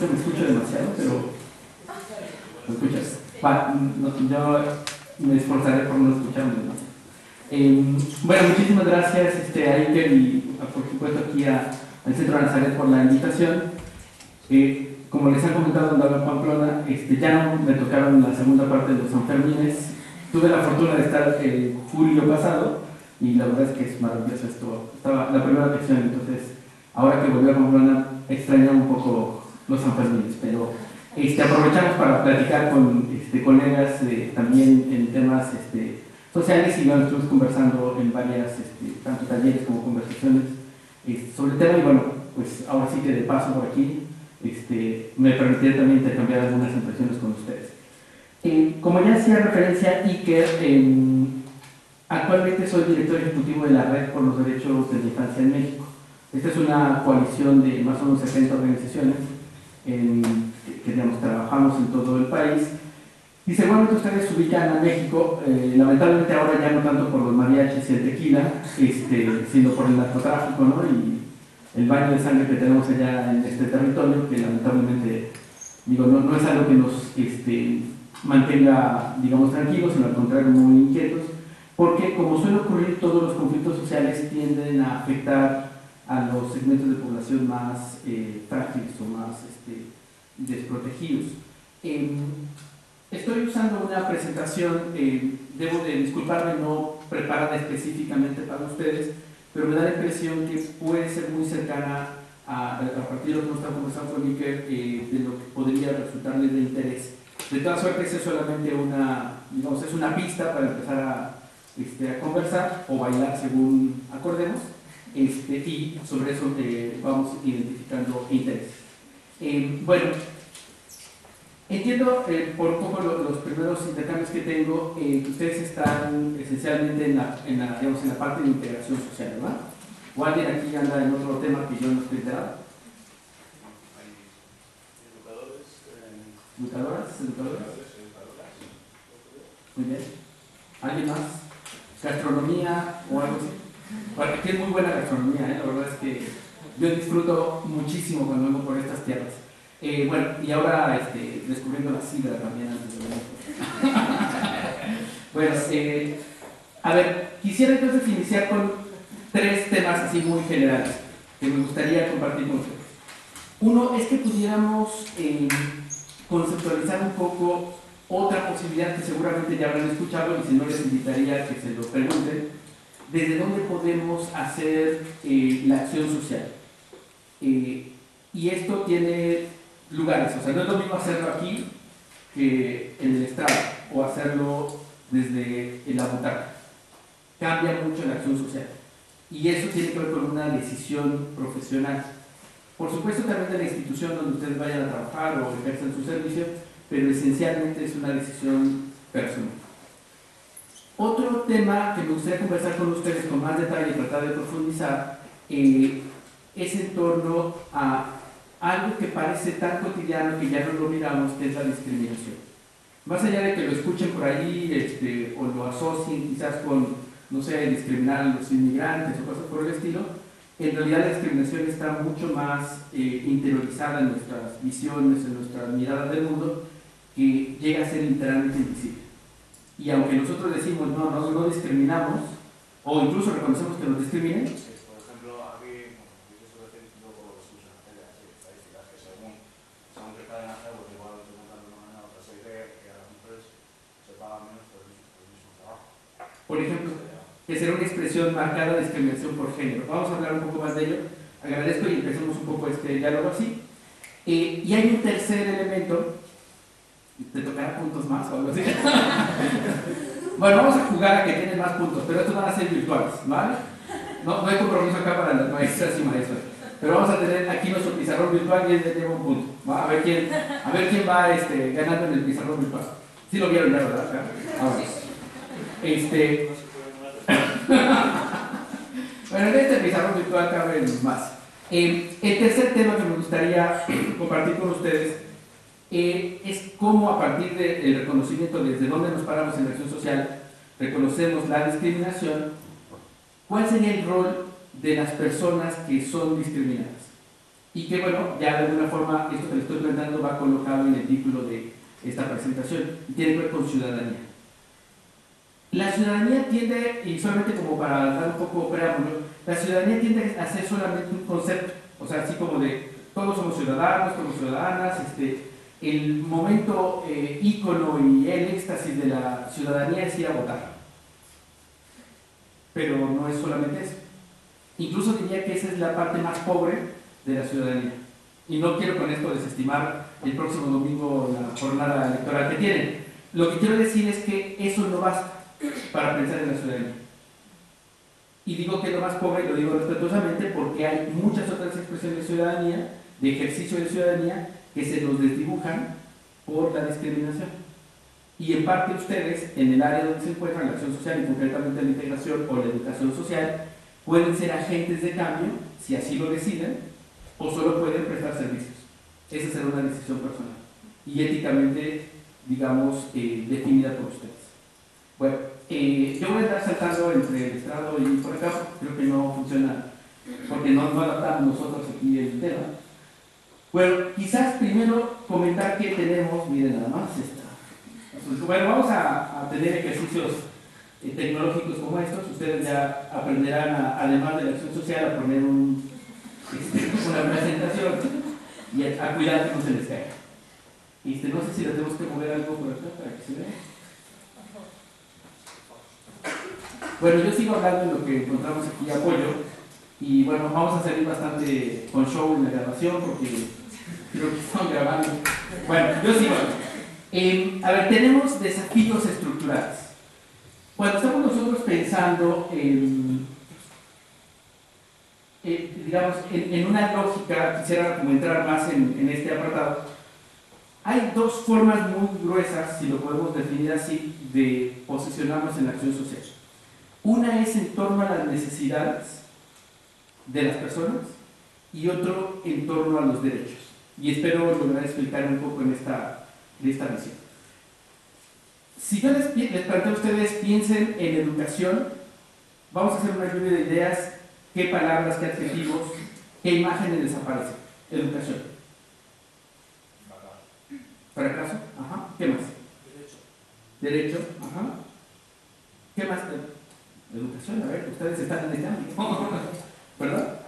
que me escucho demasiado, pero ¿me escuchas? Yo me esforzaré por no escucharme demasiado. Bueno, muchísimas gracias a Iker y por supuesto aquí al Centro de Nazaret por la invitación. Como les han comentado en la Pamplona, ya no me tocaron la segunda parte de los Sanfermines. Tuve la fortuna de estar julio pasado y la verdad es que es maravilloso esto. Estaba la primera lección, entonces ahora que volví a Pamplona extrañaba un poco los Sanfermines, pero aprovechamos para platicar con colegas también en temas sociales y bueno, estuvimos conversando en varias, tanto talleres como conversaciones sobre el tema y bueno, pues ahora sí que de paso por aquí me permitiré también intercambiar algunas impresiones con ustedes. Como ya hacía referencia Iker, actualmente soy director ejecutivo de la Red por los Derechos de la Infancia en México. Esta es una coalición de más o menos 60 organizaciones que digamos, trabajamos en todo el país. Y seguramente ustedes se ubican a México, lamentablemente ahora ya no tanto por los mariachis y el tequila, sino por el narcotráfico, ¿no? Y el baño de sangre que tenemos allá en este territorio, que lamentablemente, digo, no es algo que nos mantenga, digamos, tranquilos, sino al contrario, muy inquietos, porque como suele ocurrir, todos los conflictos sociales tienden a afectar a los segmentos de población más frágiles o más desprotegidos. Estoy usando una presentación, debo de disculparme, no preparada específicamente para ustedes, pero me da la impresión que puede ser muy cercana a partir de lo que hemos estado conversando con Iker, de lo que podría resultarles de interés. De todas suertes es solamente digamos, es una pista para empezar a conversar o bailar según acordemos, y sobre eso vamos identificando intereses. Bueno, entiendo por un poco los primeros intercambios que tengo, que ustedes están esencialmente en la parte de integración social, ¿verdad? ¿O alguien aquí anda en otro tema que yo no estoy enterado? ¿Educadoras? Muy bien. ¿Alguien más? ¿Gastronomía o algo así? Bueno, aquí es muy buena gastronomía, la verdad es que yo disfruto muchísimo cuando vengo por estas tierras. Bueno, y ahora descubriendo la sidra también antes de venir. Bueno, a ver, quisiera entonces iniciar con 3 temas así muy generales que me gustaría compartir con ustedes. Uno es que pudiéramos conceptualizar un poco otra posibilidad que seguramente ya habrán escuchado y si no les invitaría a que se lo pregunten, desde dónde podemos hacer la acción social. Y esto tiene lugares, o sea, no es lo mismo hacerlo aquí que en el estrado o hacerlo desde la butaca. Cambia mucho la acción social y eso tiene que ver con una decisión profesional. Por supuesto también de la institución donde ustedes vayan a trabajar o ejerzan su servicio, pero esencialmente es una decisión personal. Otro tema que me gustaría conversar con ustedes con más detalle y tratar de profundizar es en torno a algo que parece tan cotidiano que ya no lo miramos, que es la discriminación. Más allá de que lo escuchen por ahí o lo asocien quizás con, no sé, discriminar a los inmigrantes o cosas por el estilo, en realidad la discriminación está mucho más interiorizada en nuestras visiones, en nuestras miradas del mundo, que llega a ser literalmente invisible. Y aunque nosotros decimos no discriminamos, o incluso reconocemos que nos discriminen, por ejemplo, aquí, yo estoy refiriendo por lo que se usa en las estadísticas, que según que cada nación, pues igual estoy contando de una manera, otra se cree que a las mujeres se paga menos por el mismo trabajo. Por ejemplo, que será una expresión marcada de discriminación por género. Vamos a hablar un poco más de ello. Agradezco y empecemos un poco este diálogo así. Y hay un tercer elemento. ¿Te tocará puntos más o algo así? Bueno, vamos a jugar a que tienen más puntos, pero estos van a ser virtuales, ¿vale? No hay compromiso acá para las maestras y maestros. Pero vamos a tener aquí nuestro pizarrón virtual y él lleva un punto. ¿Va? A ver quién va ganando en el pizarrón virtual. Sí lo vieron ya, ¿verdad? Ahora. Bueno, en este pizarrón virtual caben más. El tercer tema que me gustaría compartir con ustedes es cómo a partir del reconocimiento desde dónde nos paramos en la acción social, reconocemos la discriminación, cuál sería el rol de las personas que son discriminadas. y que bueno, ya de alguna forma esto que le estoy planteando va colocado en el título de esta presentación y tiene que ver con ciudadanía. La ciudadanía tiende, y solamente como para dar un poco preámbulo, la ciudadanía tiende a ser solamente un concepto, o sea, así como de todos somos ciudadanos, somos ciudadanas, el momento ícono y el éxtasis de la ciudadanía es ir a votar. Pero no es solamente eso. Incluso diría que esa es la parte más pobre de la ciudadanía. Y no quiero con esto desestimar el próximo domingo la jornada electoral que tienen. Lo que quiero decir es que eso no basta para pensar en la ciudadanía. Y digo que es lo más pobre, lo digo respetuosamente, porque hay muchas otras expresiones de ciudadanía, de ejercicio de ciudadanía, que se nos desdibujan por la discriminación. Y en parte ustedes, en el área donde se encuentran, la acción social y concretamente la integración o la educación social, pueden ser agentes de cambio, si así lo deciden, o solo pueden prestar servicios. Esa será una decisión personal y éticamente, digamos, definida por ustedes. Bueno, yo voy a estar saltando entre el estrado y por acá, creo que no funciona, porque no adaptamos nosotros aquí el tema. Bueno, quizás primero comentar que tenemos, miren nada más esta. Bueno, vamos a tener ejercicios tecnológicos como estos. Ustedes ya aprenderán, además de la acción social, a poner una presentación y a cuidar que no se les caiga. No sé si le tenemos que mover algo por acá para que se vea. Bueno, yo sigo hablando en lo que encontramos aquí apoyo. Y bueno, vamos a salir bastante con show en la grabación porque creo que están grabando. Bueno, yo sigo. A ver, tenemos desafíos estructurales. Cuando estamos nosotros pensando digamos, en una lógica, quisiera como entrar más en este apartado, hay dos formas muy gruesas, si lo podemos definir así, de posicionarnos en la acción social. Una es en torno a las necesidades de las personas y otro en torno a los derechos. Y espero lograr explicar un poco en esta visión. Si yo les planteo a ustedes, piensen en educación, vamos a hacer una lluvia de ideas, qué palabras, qué adjetivos, qué imágenes desaparecen. Educación. Fracaso. Ajá. ¿Qué más? Derecho. Ajá. ¿Qué más? Educación, a ver, ustedes están en este ámbito. ¿Verdad?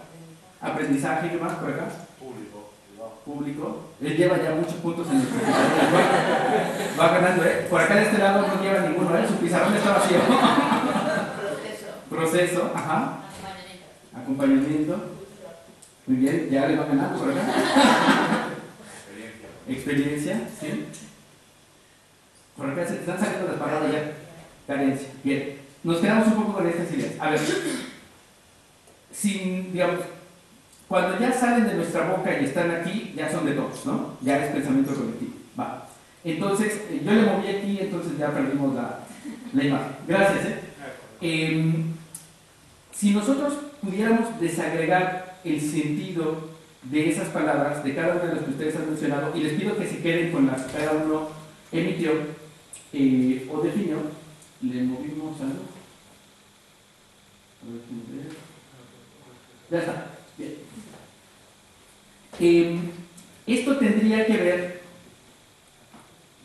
Aprendizaje, ¿qué más por acá? Público. Él lleva ya muchos puntos en el va ganando, ¿eh? Por acá de este lado no lleva ninguno, ¿eh? Su pizarrón está vacío. Proceso, ajá. Acompañamiento. Muy bien, ya le va ganando por acá. Experiencia, ¿sí? Por acá se están saliendo las palabras ya. Carencia. Bien, nos quedamos un poco con estas ideas. A ver, digamos, cuando ya salen de nuestra boca y están aquí, ya son de todos, ¿no? Ya es pensamiento colectivo. Va. Entonces, yo le moví aquí, entonces ya perdimos la imagen. Gracias, si nosotros pudiéramos desagregar el sentido de esas palabras, de cada una de las que ustedes han mencionado, y les pido que se queden con las que cada uno emitió o definió, le movimos algo. A ver, ya está. Bien. Esto tendría que ver,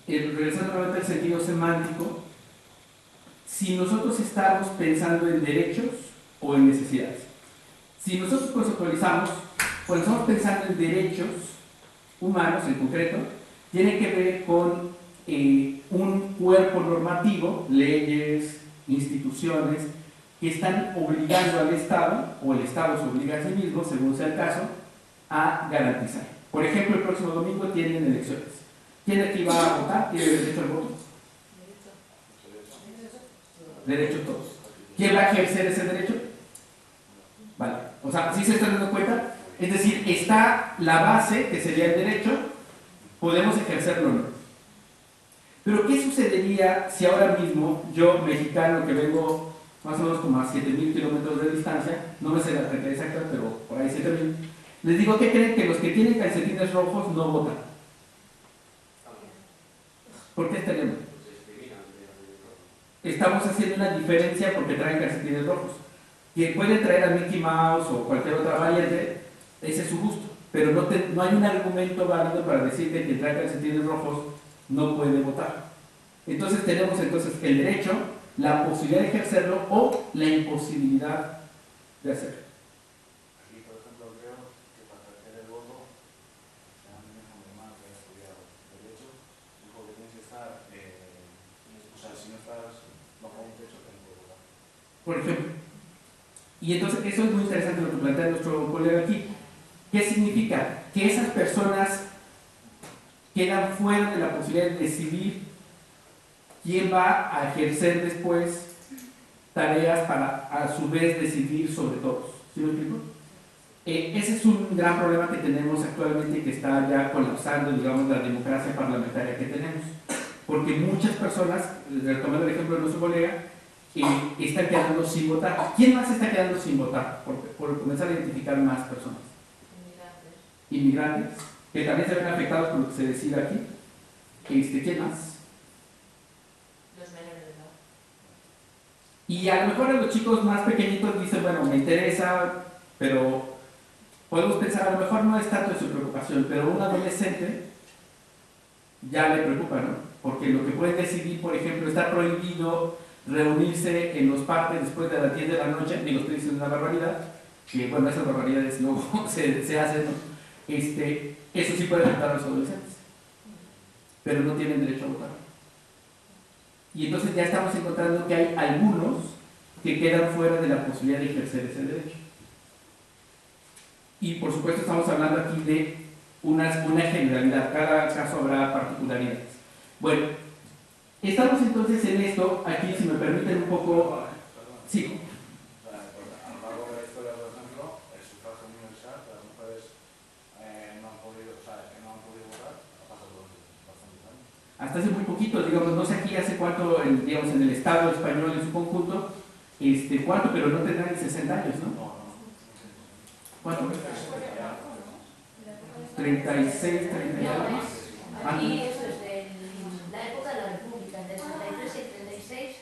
regresando nuevamente al sentido semántico, si nosotros estamos pensando en derechos o en necesidades. Si nosotros conceptualizamos, cuando estamos pensando en derechos humanos en concreto, tiene que ver con un cuerpo normativo, leyes, instituciones, que están obligando al Estado, o el Estado se obliga a sí mismo, según sea el caso, a garantizar. Por ejemplo, el próximo domingo tienen elecciones. ¿Quién aquí va a votar? ¿Tiene derecho al voto? Derecho todos. ¿Quién va a ejercer ese derecho? Vale. O sea, ¿sí se están dando cuenta? Es decir, está la base, que sería el derecho, podemos ejercerlo o no. Pero ¿qué sucedería si ahora mismo yo, mexicano, que vengo más o menos como a 7.000 kilómetros de distancia, no me sé la cantidad exacta, pero por ahí 7.000, les digo que creen que los que tienen calcetines rojos no votan? ¿Por qué estaríamos? Estamos haciendo una diferencia porque traen calcetines rojos. Quien puede traer a Mickey Mouse o cualquier otra variante, ese es su gusto. pero no hay un argumento válido para decirte que el trae calcetines rojos no puede votar. Entonces tenemos el derecho, la posibilidad de ejercerlo o la imposibilidad de hacerlo. Aquí, por ejemplo, creo que para ejercer el voto, a mí mismo mi hermano que ha estudiado Derecho, dijo que tienes que estar, o sea, si no estás bajo un techo, que no puedes votar. Por ejemplo. Y entonces eso es muy interesante lo que plantea nuestro colega aquí. ¿Qué significa? Que esas personas quedan fuera de la posibilidad de decidir quién va a ejercer después tareas para a su vez decidir sobre todos. ¿Sí me explico? Ese es un gran problema que tenemos actualmente, que está ya colapsando, digamos, la democracia parlamentaria que tenemos. Porque muchas personas, retomando el ejemplo de nuestro colega, están quedando sin votar. ¿Quién más está quedando sin votar? Por comenzar a identificar más personas. Inmigrantes, que también se ven afectados por lo que se decide aquí. ¿Quién más? Los menores de edad. Y a lo mejor a los chicos más pequeñitos dicen, bueno, me interesa, pero podemos pensar, a lo mejor no es tanto de su preocupación, pero a un adolescente ya le preocupa, ¿no? Porque lo que pueden decidir, por ejemplo, está prohibido reunirse en los parques después de las 10 de la noche, digo, estoy diciendo una barbaridad, que bueno, esas barbaridades luego se hacen, ¿no? Eso sí puede afectar a los adolescentes, pero no tienen derecho a votar. Y entonces ya estamos encontrando que hay algunos que quedan fuera de la posibilidad de ejercer ese derecho. Y por supuesto estamos hablando aquí de una generalidad, cada caso habrá particularidades. Bueno, estamos entonces en esto, aquí si me permiten un poco... Sí. O sea, a lo largo de la historia, por ejemplo, el sufragio universal, las mujeres no han podido, o sea, que no han podido votar, ha pasado por bastantes años. Hasta hace muy poquito, digamos, no sé aquí hace cuánto, digamos, en el Estado español en su conjunto, cuánto, pero no tendrán ni 60 años, ¿no? ¿Cuánto? 36, 30 años. Aquí eso es de la época de la República, entre 33 y 36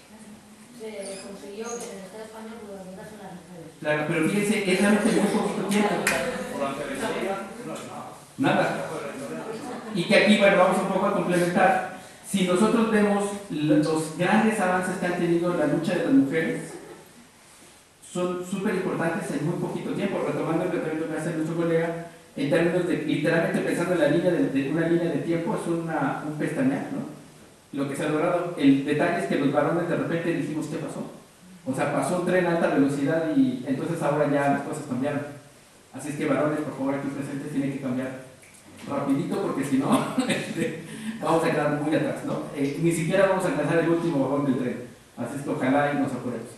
se consiguió que en el Estado español votasen las mujeres. Claro, pero fíjense, es realmente muy poquito tiempo. Durante la historia no es nada. Nada. Y que aquí, bueno, vamos un poco a complementar. Si nosotros vemos los grandes avances que han tenido la lucha de las mujeres, son súper importantes en muy poquito tiempo, retomando el planteamiento que hace nuestro colega, en términos de, literalmente pensando en la línea de una línea de tiempo, es un pestañear, ¿no? Lo que se ha logrado. El detalle es que los varones de repente dijimos, ¿qué pasó? O sea, pasó un tren a alta velocidad y entonces ahora ya las cosas cambiaron. Así es que varones, por favor, aquí presentes tienen que cambiar rapidito, porque si no, vamos a quedar muy atrás, ¿no? Ni siquiera vamos a alcanzar el último vagón del tren. Así es que ojalá y nos apuremos.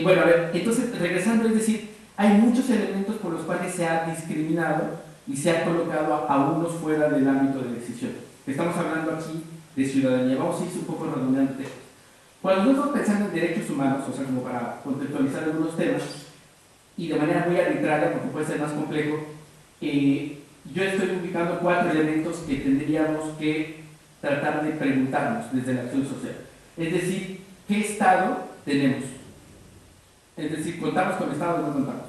Bueno, a ver, entonces regresando, es decir, hay muchos elementos por los cuales se ha discriminado y se ha colocado a unos fuera del ámbito de decisión. Estamos hablando aquí de ciudadanía, vamos a ir un poco redondeando. Cuando yo estoy pensando en derechos humanos, o sea, como para contextualizar algunos temas, y de manera muy arbitraria, porque puede ser más complejo, yo estoy ubicando 4 elementos que tendríamos que tratar de preguntarnos desde la acción social. Es decir, ¿qué Estado tenemos? Es decir, ¿contamos con Estado o no contamos?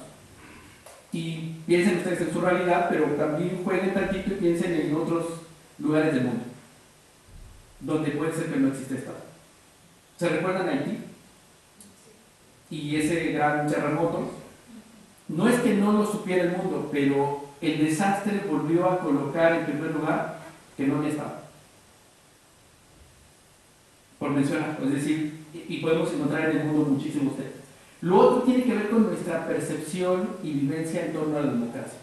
Y piensen ustedes en su realidad, pero también jueguen tantito y piensen en otros lugares del mundo, donde puede ser que no existe Estado. ¿Se recuerdan Haití? Y ese gran terremoto. No es que no lo supiera el mundo, pero el desastre volvió a colocar en primer lugar que no había Estado. Por mencionar, es decir, y podemos encontrar en el mundo muchísimos temas. Lo otro tiene que ver con nuestra percepción y vivencia en torno a la democracia.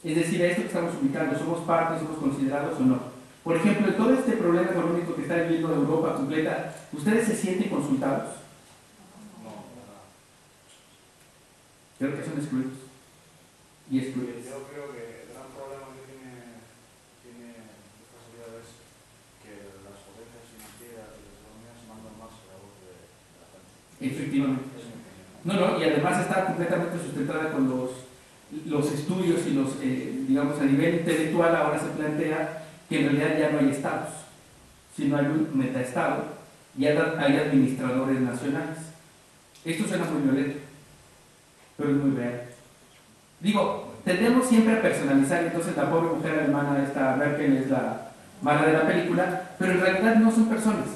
Es decir, a esto que estamos ubicando, ¿somos parte, somos considerados o no? Por ejemplo, en todo este problema económico que está viviendo Europa completa, ¿ustedes se sienten consultados? No. Creo que son excluidos. Y excluidos. Yo creo que el gran problema que tiene esta sociedad es que las potencias financieras y las economías mandan más que la voz de la gente. Efectivamente. No, y además está completamente sustentada con los estudios y los, digamos, a nivel intelectual ahora se plantea que en realidad ya no hay estados, sino hay un metaestado y hay administradores nacionales. Esto suena muy violento, pero es muy real. Digo, tendemos siempre a personalizar, entonces la pobre mujer alemana, esta Merkel, es la mala de la película, pero en realidad no son personas.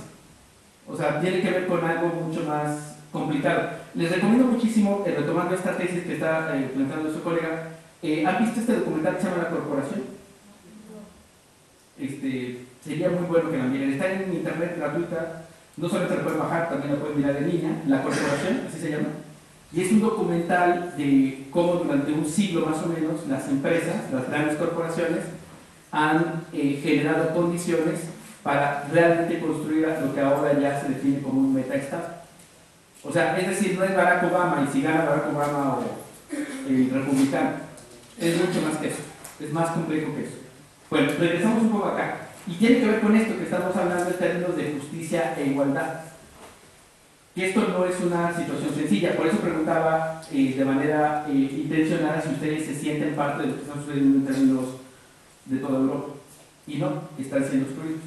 O sea, tiene que ver con algo mucho más complicado. Les recomiendo muchísimo, retomando esta tesis que está planteando su colega, ¿han visto este documental que se llama La Corporación? Sería muy bueno que la miren. Está en internet gratuita, no solo se la pueden bajar, también la pueden mirar en línea. La Corporación, así se llama. Y es un documental de cómo durante un siglo más o menos las empresas, las grandes corporaciones, han generado condiciones para realmente construir lo que ahora ya se define como un metaestado. O sea, es decir, no es Barack Obama y si gana Barack Obama o el republicano. Es mucho más que eso, es más complejo que eso. Bueno, regresamos un poco acá. Y tiene que ver con esto que estamos hablando en términos de justicia e igualdad. Que esto no es una situación sencilla, por eso preguntaba de manera intencionada si ustedes se sienten parte de lo que está sucediendo en términos de toda Europa. Y no, están siendo excluidos.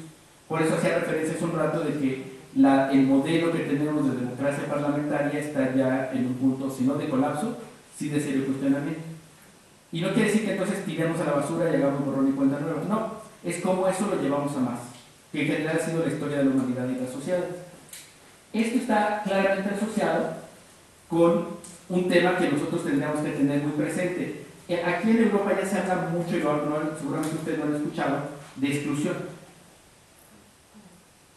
Por eso hacía referencia hace un rato de que el modelo que tenemos de democracia parlamentaria está ya en un punto, si no de colapso, sí de serio cuestionamiento. Y no quiere decir que entonces tiremos a la basura y hagamos borrón y cuenta nueva. No, es como eso lo llevamos a más, que en general ha sido la historia de la humanidad y la sociedad. Esto está claramente asociado con un tema que nosotros tendríamos que tener muy presente. Aquí en Europa ya se habla mucho, y seguramente ustedes lo han escuchado, de exclusión.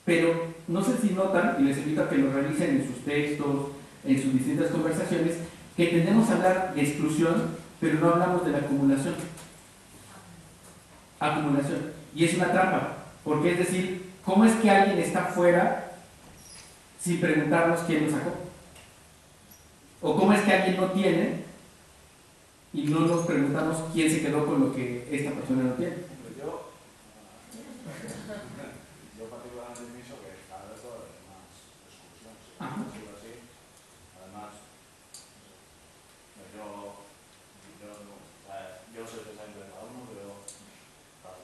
Pero no sé si notan, y les invito a que lo revisen en sus textos, en sus distintas conversaciones, que tendemos a hablar de exclusión, pero no hablamos de la acumulación. Acumulación. Y es una trampa, porque es decir, ¿cómo es que alguien está fuera sin preguntarnos quién lo sacó? ¿O cómo es que alguien no tiene y no nos preguntamos quién se quedó con lo que esta persona no tiene? Yo particularmente pienso que cada vez va a haber más exclusión. Ajá. Así. Además, yo soy pensamiento de cada uno, pero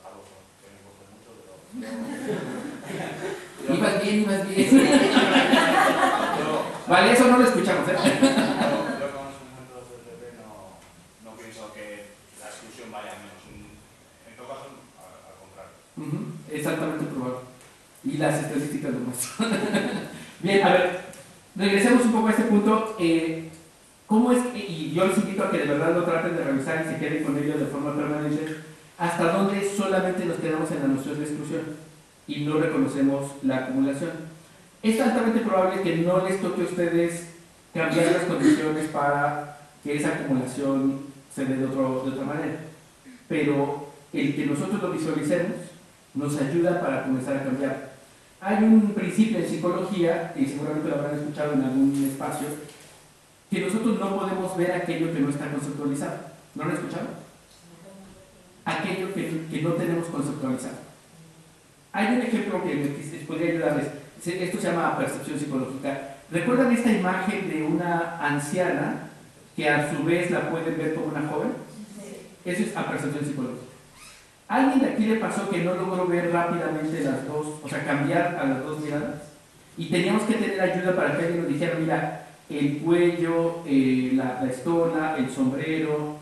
Carlos que me importa mucho, pero Ibas bien. Vale, eso no lo escuchamos, ¿eh? Yo con los ejemplos del PP no pienso que la exclusión vaya a menos. En todo caso, al contrario. Exactamente probable. Y las estadísticas lo muestran. Bien, a ver, regresemos un poco a este punto. ¿Cómo es que, y yo les invito a que de verdad lo traten de revisar y se queden con ello de forma permanente, hasta dónde solamente nos quedamos en la noción de exclusión y no reconocemos la acumulación? Es altamente probable que no les toque a ustedes cambiar las condiciones para que esa acumulación se dé de otra manera, pero el que nosotros lo visualicemos nos ayuda para comenzar a cambiar. Hay un principio en psicología, y seguramente lo habrán escuchado en algún espacio, que nosotros no podemos ver aquello que no está conceptualizado. ¿No lo han escuchado? Aquello que no tenemos conceptualizado. Hay un ejemplo que les podría ayudarles. Esto se llama percepción psicológica. ¿Recuerdan esta imagen de una anciana que a su vez la pueden ver como una joven? Eso es percepción psicológica. ¿A alguien de aquí le pasó que no logró ver rápidamente las dos, o sea, cambiar a las dos miradas? Y teníamos que tener ayuda para que alguien nos dijera, mira, el cuello, la estona, el sombrero.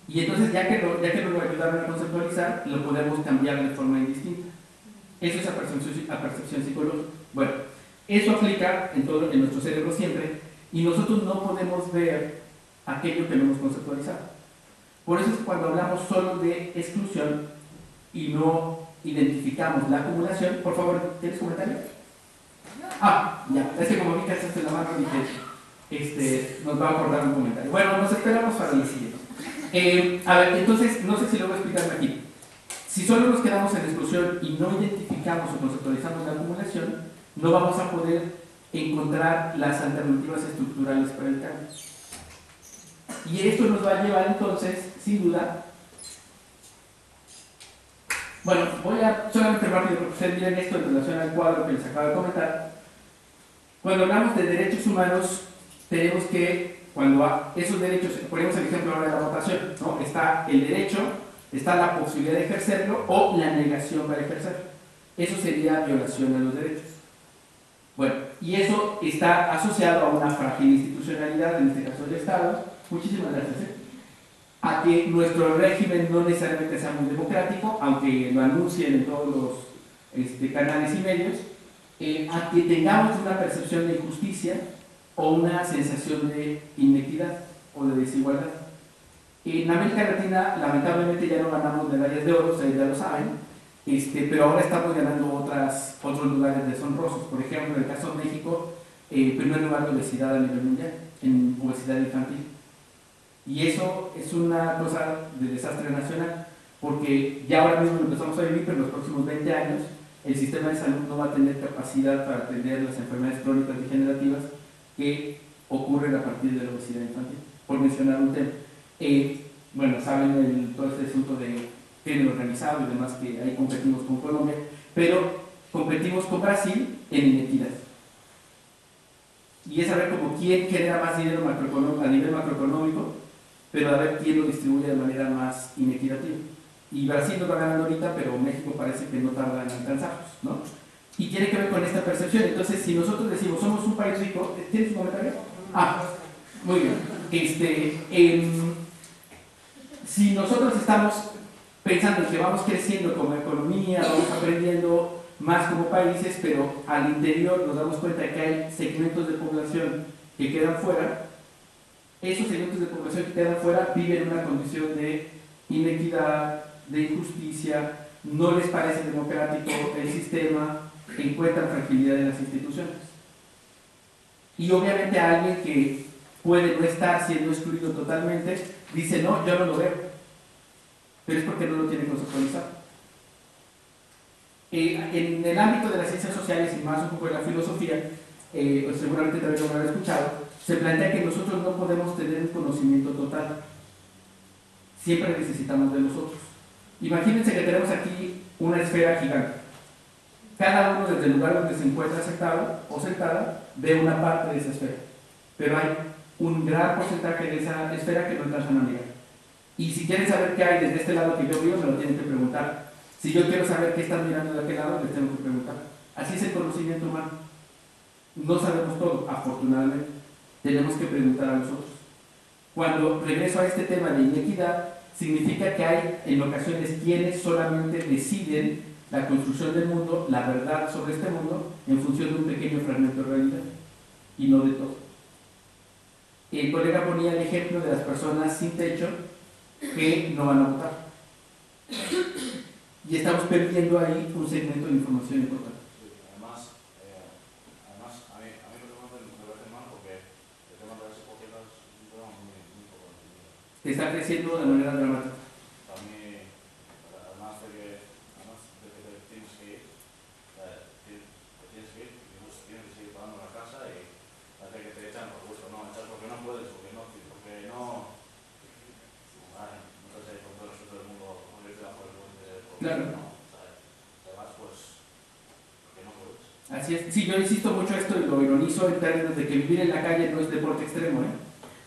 Y entonces, ya que nos lo ayudaron a conceptualizar, lo podemos cambiar de forma indistinta. Eso es percepción psicológica. Bueno, eso aplica en nuestro cerebro siempre, y nosotros no podemos ver aquello que no hemos conceptualizado. Por eso es cuando hablamos solo de exclusión y no identificamos la acumulación. Por favor, ¿tienes comentario? Ya, es que como vi que haces la mano, dije, nos va a aportar un comentario. Bueno, nos esperamos para el siguiente. A ver, entonces, no sé si lo voy a explicarme aquí. Si solo nos quedamos en exclusión y no identificamos o conceptualizamos la acumulación, no vamos a poder encontrar las alternativas estructurales para el cambio. Y esto nos va a llevar entonces, sin duda, bueno, voy a solamente rápido porque ustedes miren esto en relación al cuadro que les acabo de comentar. Cuando hablamos de derechos humanos, tenemos que, cuando esos derechos, ponemos el ejemplo ahora de la votación, ¿no? Está el derecho, está la posibilidad de ejercerlo o la negación para ejercerlo. Eso sería violación de los derechos. Bueno, y eso está asociado a una frágil institucionalidad, en este caso del Estado. Muchísimas gracias. a que nuestro régimen no necesariamente sea muy democrático, aunque lo anuncien en todos los canales y medios, a que tengamos una percepción de injusticia o una sensación de inequidad o de desigualdad. En América Latina, lamentablemente, ya no ganamos medallas de oro, ustedes ya lo saben, pero ahora estamos ganando otros lugares deshonrosos. Por ejemplo, en el caso de México, primer lugar de obesidad a nivel mundial, en obesidad infantil. Y eso es una cosa de desastre nacional, porque ya ahora mismo lo empezamos a vivir, pero en los próximos 20 años el sistema de salud no va a tener capacidad para atender las enfermedades crónicas degenerativas que ocurren a partir de la obesidad infantil, por mencionar un tema. Bueno, saben todo este asunto de crimen organizado y demás, que ahí competimos con Colombia, pero competimos con Brasil en inequidad. Y es a ver como quién genera más dinero a nivel macroeconómico, pero a ver quién lo distribuye de manera más inequitativa. Y Brasil nos va ganando ahorita, pero México parece que no tarda en alcanzarnos, ¿no? Y tiene que ver con esta percepción. Entonces, si nosotros decimos, somos un país rico, ¿tienes un comentario? Ah, muy bien. Si nosotros estamos pensando en que vamos creciendo como economía, vamos aprendiendo más como países, pero al interior nos damos cuenta que hay segmentos de población que quedan fuera, esos segmentos de población que quedan fuera viven en una condición de inequidad, de injusticia, no les parece democrático el sistema, encuentran fragilidad en las instituciones. Y obviamente alguien que puede no estar siendo excluido totalmente, dice, no, yo no lo veo, pero es porque no lo tiene conceptualizado. En el ámbito de las ciencias sociales y más un poco de la filosofía, pues seguramente también lo habrán escuchado, se plantea que nosotros no podemos tener un conocimiento total, siempre necesitamos de nosotros. Imagínense que tenemos aquí una esfera gigante. Cada uno desde el lugar donde se encuentra sentado o sentada ve una parte de esa esfera, pero hay un gran porcentaje de esa esfera que no alcanzan a mirar. Y si quieren saber qué hay desde este lado que yo vivo, me lo tienen que preguntar. Si yo quiero saber qué están mirando de aquel lado, les tengo que preguntar. Así es el conocimiento humano. No sabemos todo, afortunadamente. Tenemos que preguntar a nosotros. Cuando regreso a este tema de inequidad, significa que hay en ocasiones quienes solamente deciden la construcción del mundo, la verdad sobre este mundo, en función de un pequeño fragmento de realidad, y no de todo. El colega ponía el ejemplo de las personas sin techo que no van a votar. Y estamos perdiendo ahí un segmento de información importante. Sí, además a mí me parece mal porque el tema de las hipotecas es un tema muy poco entendido. Está creciendo de manera dramática. Para mí, además de que te tienes que ir, y vos tienes que seguir pagando la casa y parece que te echan por gusto, no, echas porque no puedes, porque no sé, con todo el resto del mundo, no le queda por el puente, Claro. No, o sea, además pues, porque no puedes. Así es. Sí, yo insisto mucho esto y lo ironizo en términos de que vivir en la calle no es deporte extremo, ¿eh?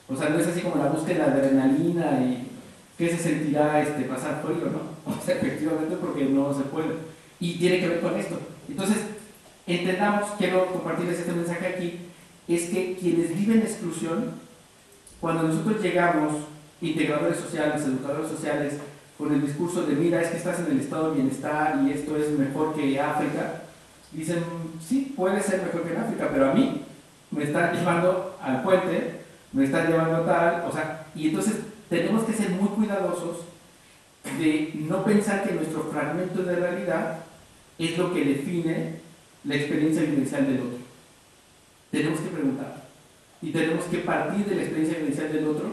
O sea, no es así como la búsqueda de adrenalina y qué se sentirá pasar frío, ¿no? O sea, efectivamente porque no se puede. Y tiene que ver con esto. Entonces, entendamos, quiero compartirles este mensaje aquí, es que quienes viven exclusión, cuando nosotros llegamos, integradores sociales, educadores sociales, con el discurso de mira, es que estás en el estado de bienestar y esto es mejor que África, dicen, sí, puede ser mejor que en África, pero a mí me están llevando al puente, me están llevando a tal, o sea, y entonces tenemos que ser muy cuidadosos de no pensar que nuestro fragmento de realidad es lo que define la experiencia vivencial del otro. Tenemos que preguntar y tenemos que partir de la experiencia vivencial del otro,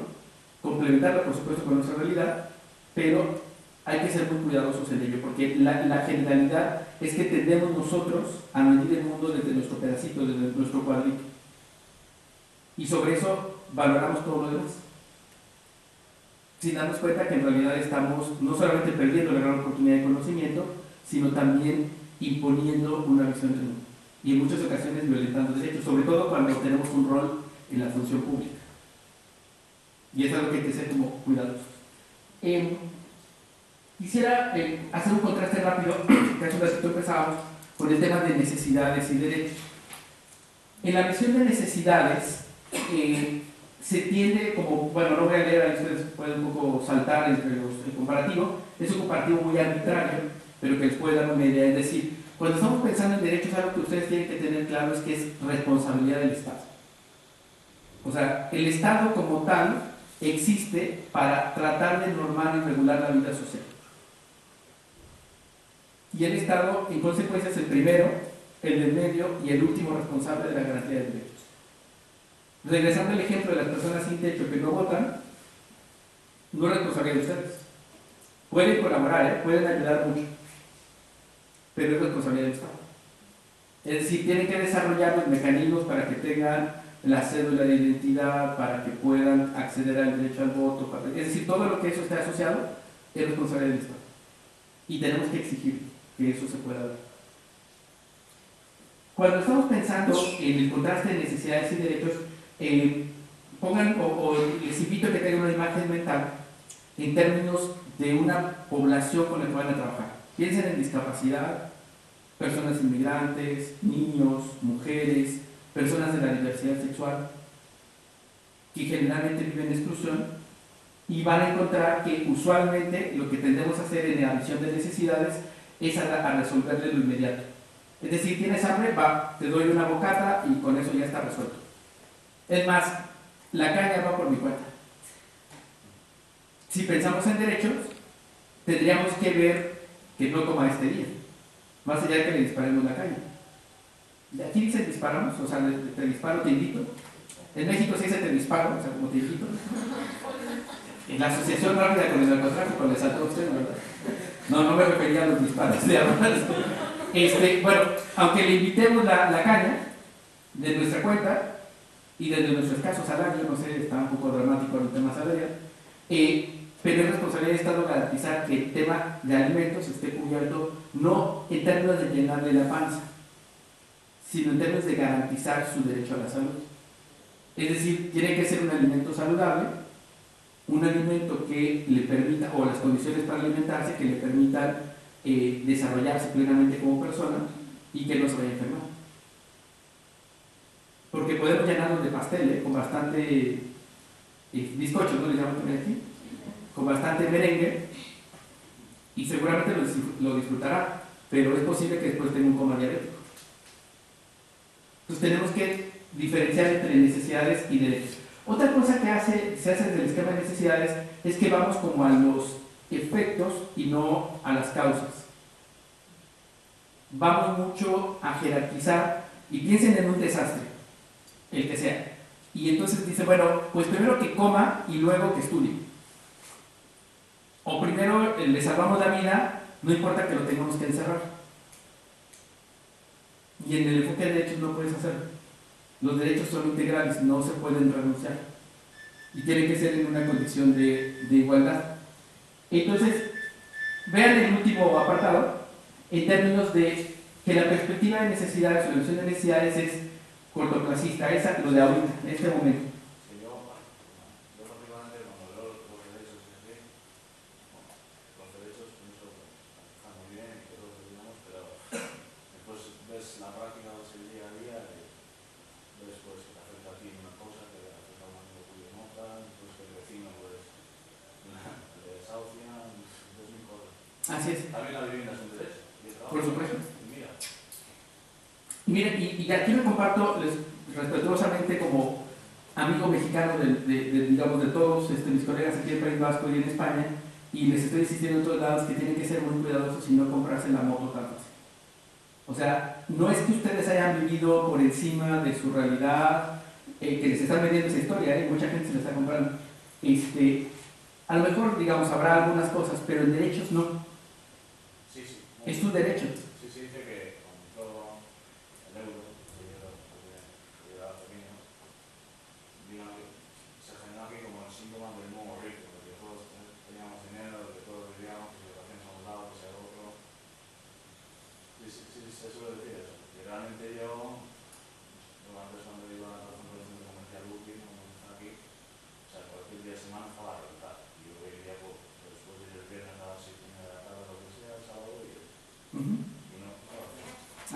complementarla por supuesto con nuestra realidad, pero hay que ser muy cuidadosos en ello, porque la generalidad es que tendemos nosotros a medir el mundo desde nuestro pedacito, desde nuestro cuadrito, y sobre eso valoramos todo lo demás, sin darnos cuenta que en realidad estamos no solamente perdiendo la gran oportunidad de conocimiento, sino también imponiendo una visión del mundo, y en muchas ocasiones violentando derechos, sobre todo cuando tenemos un rol en la función pública. Y es algo que hay que ser como cuidadosos. Quisiera hacer un contraste rápido, que hace un ratito empezábamos, con el tema de necesidades y derechos. En la visión de necesidades, se tiende como, bueno, no voy a leer, ahí ustedes pueden un poco saltar entre el comparativo, es un comparativo muy arbitrario, pero que les puede dar una idea. Es decir, cuando estamos pensando en derechos, algo que ustedes tienen que tener claro es que es responsabilidad del Estado. O sea, el Estado como tal existe para tratar de normar y regular la vida social. Y el Estado, en consecuencia, es el primero, el del medio y el último responsable de la garantía de derechos. Regresando al ejemplo de las personas sin techo que no votan, no es responsabilidad de ustedes. Pueden colaborar, pueden ayudar mucho, pero es responsabilidad del Estado. Es decir, tienen que desarrollar los mecanismos para que tengan la cédula de identidad, para que puedan acceder al derecho al voto, es decir, todo lo que eso esté asociado es responsabilidad del Estado. Y tenemos que exigir que eso se pueda dar. Cuando estamos pensando en el contraste de necesidades y derechos, pongan o les invito a que tengan una imagen mental en términos de una población con la que van a trabajar. Piensen en discapacidad, personas inmigrantes, niños, mujeres, personas de la diversidad sexual, que generalmente viven en exclusión, y van a encontrar que usualmente lo que tendemos a hacer en la visión de necesidades es a resolverle lo inmediato. Es decir, tienes hambre, va, te doy una bocata y con eso ya está resuelto. Es más, la caña va por mi cuenta. Si pensamos en derechos, tendríamos que ver que no toma este día, más allá de que le disparemos la caña. Aquí dice disparamos, o sea, te disparo, te invito. En México sí dice te disparo, o sea, como te invito. En la asociación rápida con el narcotráfico le saltó a usted, ¿verdad? No me refería a los disparos de armas. Bueno, aunque le invitemos la caña de nuestra cuenta y desde nuestro escaso salario, no sé, está un poco dramático el tema salarial, pero es responsabilidad del Estado garantizar que el tema de alimentos esté cubierto no en términos de llenarle la panza, sino en términos de garantizar su derecho a la salud. Es decir, tiene que ser un alimento saludable, un alimento que le permita, o las condiciones para alimentarse que le permitan desarrollarse plenamente como persona y que no se vaya a enfermar. Porque podemos llenarnos de pastel, con bastante bizcocho, ¿no le llaman también aquí? Con bastante merengue, y seguramente lo disfrutará, pero es posible que después tenga un coma diabético. Entonces tenemos que diferenciar entre necesidades y derechos. Otra cosa que se hace desde el esquema de necesidades es que vamos como a los efectos y no a las causas. Vamos mucho a jerarquizar y piensen en un desastre, el que sea. Y entonces dice, bueno, pues primero que coma y luego que estudie. O primero le salvamos la vida, no importa que lo tengamos que encerrar. Y en el enfoque de derechos no puedes hacerlo. Los derechos son integrales, no se pueden renunciar. Y tienen que ser en una condición de igualdad. Entonces, vean el último apartado, en términos de que la perspectiva de necesidades, la solución de necesidades es cortoplacista, esa lo de ahorita, en este momento. Sí, yo particularmente cuando veo los derechos los derechos pienso que están muy bien y que todos deberíamos, pero después ves la práctica, ves el día a día y ves pues que te afecta a ti en una cosa, que le afecta a un amigo tuyo en otra, pues que el vecino pues le desahucian, 2000 cosas. Así es. También la vivienda es un derecho. Por supuesto. Y mira. Y aquí me comparto respetuosamente como amigo mexicano digamos, de todos mis colegas aquí en el País Vasco y en España, y les estoy insistiendo en todos lados que tienen que ser muy cuidadosos y no comprarse la moto tan fácil. O sea, no es que ustedes hayan vivido por encima de su realidad, que les están vendiendo esa historia, mucha gente se la está comprando. A lo mejor, digamos, habrá algunas cosas, pero en derechos no. Sí, sí. Es tu derecho. Sí, sí, dice que con todo el euro, que yo era pequeño, digamos que se generó aquí como el síntoma del nuevo rico, de que todos teníamos dinero, de que todos vivíamos, que si lo hacíamos a un lado, que sea otro. Sí, se suele decir eso. Y realmente yo antes cuando iba a la Fundación Comercial útil, como está aquí, o sea, cualquier día de semana estaba a reventar. Y yo iría después de ir el viernes a las 6:30 de la tarde, lo que sea, el sábado, y no.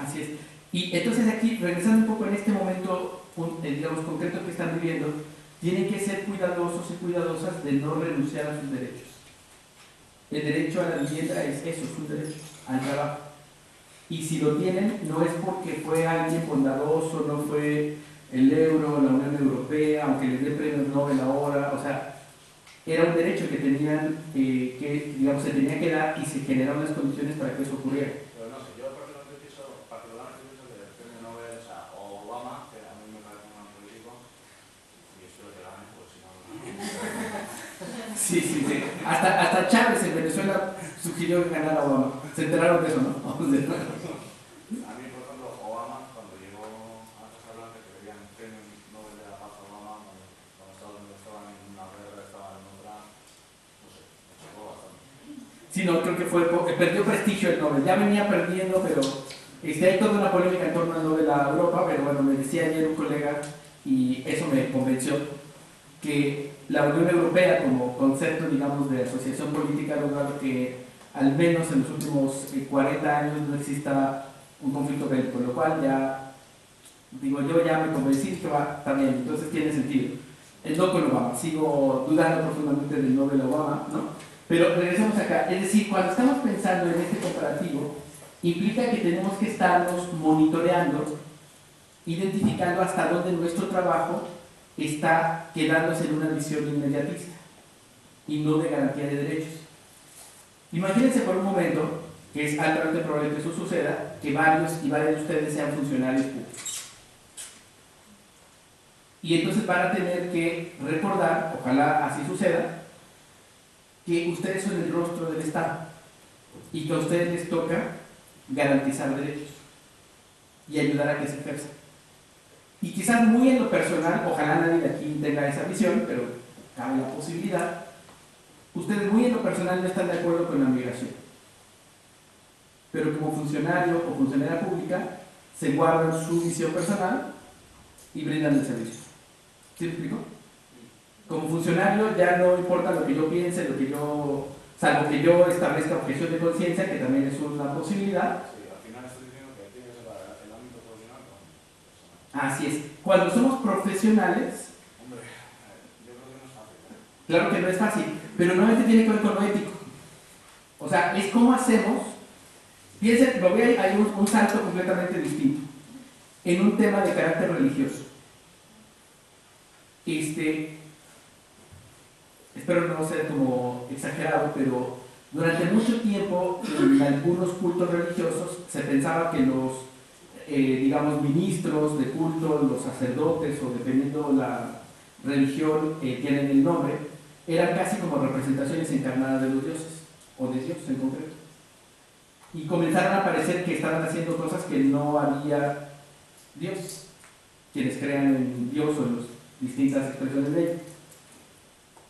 Así es. Y entonces aquí, regresando un poco en este momento, digamos, concreto que están viviendo, tienen que ser cuidadosos y cuidadosas de no renunciar a sus derechos. El derecho a la vivienda es eso, es un derecho al trabajo. Y si lo tienen, no es porque fue alguien bondadoso, no fue el euro, la Unión Europea, aunque les dé premios Nobel ahora, o sea, era un derecho que tenían, que digamos, se tenía que dar y se generaron las condiciones para que eso ocurriera. Pero no sé, yo particularmente pienso que el premio Nobel, o sea, o Obama, que a mí me parece un gran político, y espero que gane, pues si no... Sí, sí, sí. Hasta Chávez en Venezuela sugirió que ganara Obama. Se enteraron de eso, ¿no? A mí, por ejemplo, Obama, cuando llegó a la Casa Blanca, que querían el premio Nobel de la Paz a Obama, cuando Estados Unidos estaban en una guerra, estaban en otra, no sé, me chocó bastante. Sí, no, creo que perdió prestigio el Nobel. Ya venía perdiendo, pero hay toda una polémica en torno al Nobel a Europa, pero bueno, me decía ayer un colega, y eso me convenció, que la Unión Europea como concepto, digamos, de asociación política ha logrado que al menos en los últimos 40 años no exista un conflicto bélico, lo cual ya, digo, yo ya me convencí que va también, entonces tiene sentido. El no con Obama, sigo dudando profundamente del Nobel Obama, ¿no? Pero regresamos acá, es decir, cuando estamos pensando en este comparativo, implica que tenemos que estarnos monitoreando, identificando hasta dónde nuestro trabajo está quedándose en una visión inmediatista y no de garantía de derechos. Imagínense por un momento, que es altamente probable que eso suceda, que varios y varias de ustedes sean funcionarios públicos. Y entonces van a tener que recordar, ojalá así suceda, que ustedes son el rostro del Estado y que a ustedes les toca garantizar derechos y ayudar a que se ejerzan. Y quizás muy en lo personal, ojalá nadie de aquí tenga esa visión, pero cabe la posibilidad, ustedes muy en lo personal no están de acuerdo con la migración. Pero como funcionario o funcionaria pública, se guardan su visión personal y brindan el servicio. ¿Sí me explico? Como funcionario ya no importa lo que yo piense, salvo que yo establezca objeción de conciencia, que también es una posibilidad. Sí, al final estoy diciendo que tiene que ser el ámbito profesional con personal. Así es. Cuando somos profesionales, Hombre, yo creo que no es fácil, ¿eh? claro que no es fácil, pero nuevamente tiene que ver con lo ético. O sea, es cómo hacemos. Piensen, lo voy a hay un salto completamente distinto. En un tema de carácter religioso. Espero no ser como exagerado, pero durante mucho tiempo en algunos cultos religiosos se pensaba que los, digamos, ministros de culto, los sacerdotes o dependiendo la religión tienen el nombre, eran casi como representaciones encarnadas de los dioses, o de Dios en concreto. Y comenzaron a parecer que estaban haciendo cosas que no había Dios, quienes crean en Dios o en las distintas expresiones de él.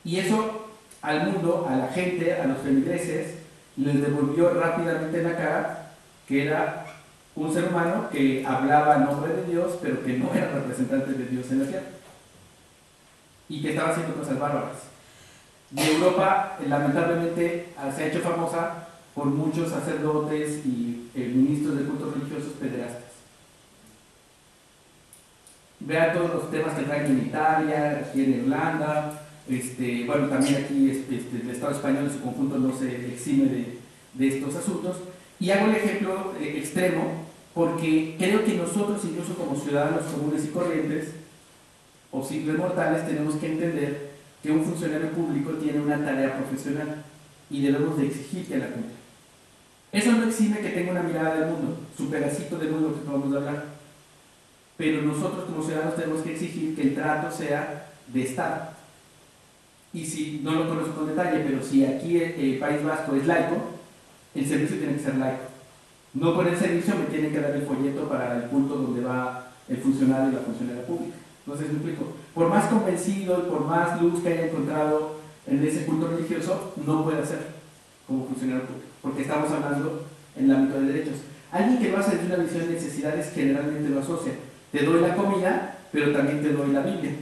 Y eso al mundo, a la gente, a los feligreses, les devolvió rápidamente en la cara que era un ser humano que hablaba en nombre de Dios, pero que no era representante de Dios en la tierra. Y que estaba haciendo cosas bárbaras. Y Europa, lamentablemente, se ha hecho famosa por muchos sacerdotes y ministros de cultos religiosos pederastas. Vean todos los temas que traen en Italia, aquí en Irlanda, bueno, también aquí el Estado español en su conjunto no se exime de estos asuntos. Y hago el ejemplo extremo porque creo que nosotros, incluso como ciudadanos comunes y corrientes, o simples mortales, tenemos que entender que un funcionario público tiene una tarea profesional y debemos de exigir que la cumpla. Eso no exime que tenga una mirada del mundo, su pedacito del mundo que acabamos de hablar. Pero nosotros como ciudadanos tenemos que exigir que el trato sea de Estado. Y si, no lo conozco con detalle, pero si aquí el País Vasco es laico, el servicio tiene que ser laico. No por el servicio me tienen que dar el folleto para el punto donde va el funcionario y la funcionaria pública. Entonces me explico. Por más convencido y por más luz que haya encontrado en ese culto religioso, no puede hacer como funcionario público, porque estamos hablando en el ámbito de derechos. Alguien que lo hace desde una visión de necesidades generalmente lo asocia. Te doy la comida, pero también te doy la Biblia.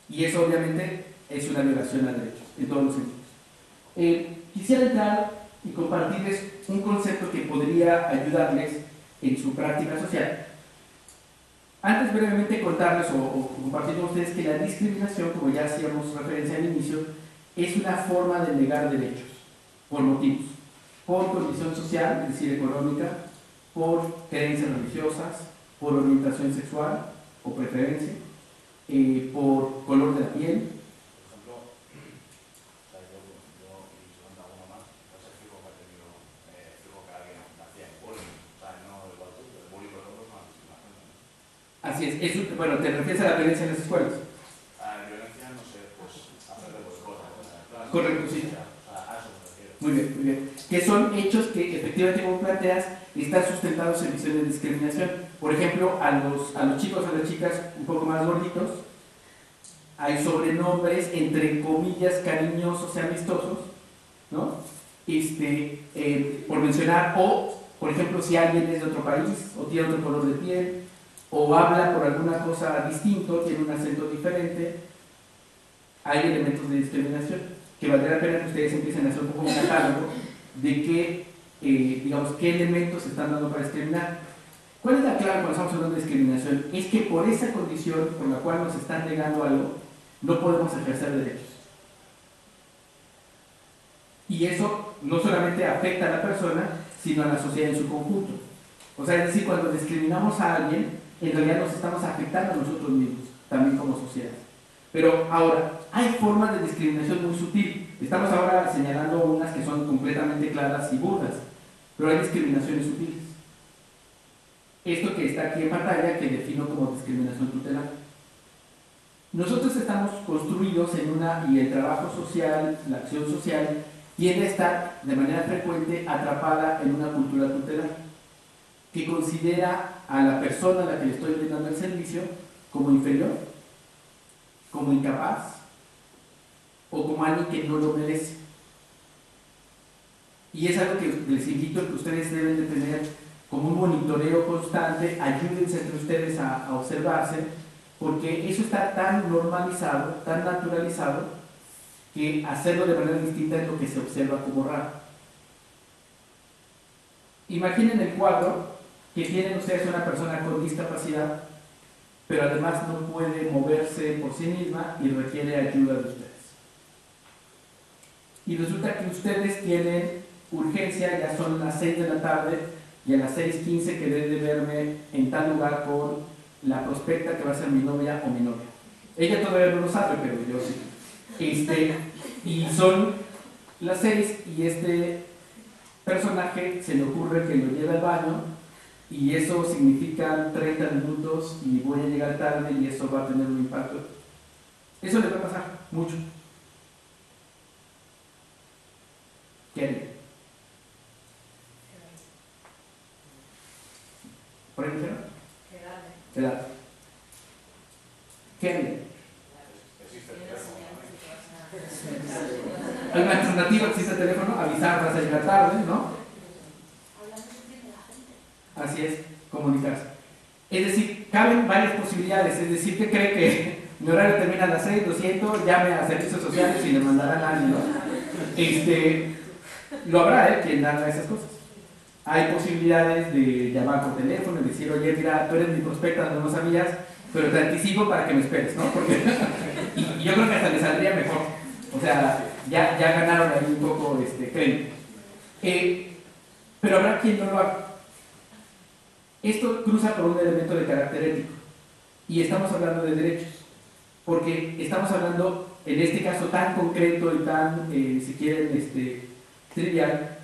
Y eso obviamente es una violación a derechos, en todos los sentidos. Quisiera entrar y compartirles un concepto que podría ayudarles en su práctica social. Antes brevemente contarles o compartir con ustedes que la discriminación, como ya hacíamos referencia al inicio, es una forma de negar derechos, por motivos, por condición social, es decir, económica, por creencias religiosas, por orientación sexual o preferencia, por color de la piel. Así es, bueno, ¿te refieres a la violencia en las escuelas? Violencia, no sé, pues hacer de cosas. Correcto, sí. A eso me refiero. Muy bien, muy bien. Que son hechos que efectivamente, como planteas, están sustentados en visiones de discriminación. Por ejemplo, a los chicos o a las chicas un poco más gorditos, hay sobrenombres, entre comillas, cariñosos y amistosos, ¿no? Por mencionar, o, por ejemplo, si alguien es de otro país, o tiene otro color de piel, o habla por alguna cosa distinto, tiene un acento diferente, hay elementos de discriminación, que valdría la pena que ustedes empiecen a hacer un poco un catálogo de qué, digamos, qué elementos se están dando para discriminar. ¿Cuál es la clave cuando estamos hablando de discriminación? Es que por esa condición por la cual nos están negando algo, no podemos ejercer derechos. Y eso no solamente afecta a la persona, sino a la sociedad en su conjunto. O sea, es decir, cuando discriminamos a alguien, en realidad nos estamos afectando a nosotros mismos, también como sociedad. Pero ahora, hay formas de discriminación muy sutil. Estamos ahora señalando unas que son completamente claras y burdas, pero hay discriminaciones sutiles. Esto que está aquí en pantalla, que defino como discriminación tutelar. Nosotros estamos construidos en y el trabajo social, la acción social, tiende a estar de manera frecuente atrapada en una cultura tutelar, que considera a la persona a la que le estoy brindando el servicio como inferior, como incapaz o como alguien que no lo merece. Y es algo que les invito a que ustedes deben de tener como un monitoreo constante, ayúdense entre ustedes a observarse, porque eso está tan normalizado, tan naturalizado, que hacerlo de manera distinta es lo que se observa como raro. Imaginen el cuadro que tienen ustedes una persona con discapacidad, pero además no puede moverse por sí misma y requiere ayuda de ustedes. Y resulta que ustedes tienen urgencia, ya son las 6 de la tarde y a las 6:15 quedé de verme en tal lugar con la prospecta que va a ser mi novia o mi novia. Ella todavía no lo sabe, pero yo sí. Y son las 6 y este personaje se le ocurre que lo lleve al baño y eso significa 30 minutos y voy a llegar tarde y eso va a tener un impacto. Eso le va a pasar mucho. ¿Qué haría? ¿Por ahí dijeron? Quedarme. ¿Qué haría? Hay una alternativa, existe el teléfono, avisar, vas a llegar tarde, ¿no? Así es, comunicarse. Es decir, caben varias posibilidades, es decir, que cree que mi horario termina a las 6, lo siento, llame a servicios sociales y le mandarán a alguien, ¿no? Lo habrá, quien haga esas cosas. Hay posibilidades de llamar por teléfono y decir, oye, mira, tú eres mi prospecta, no lo sabías, pero te anticipo para que me esperes, ¿no? Porque, y yo creo que hasta le saldría mejor. O sea, ya ganaron ahí un poco crédito. Pero habrá quien no lo haga. Esto cruza por un elemento de carácter ético. Y estamos hablando de derechos. Porque estamos hablando, en este caso tan concreto y tan, si quieren, trivial,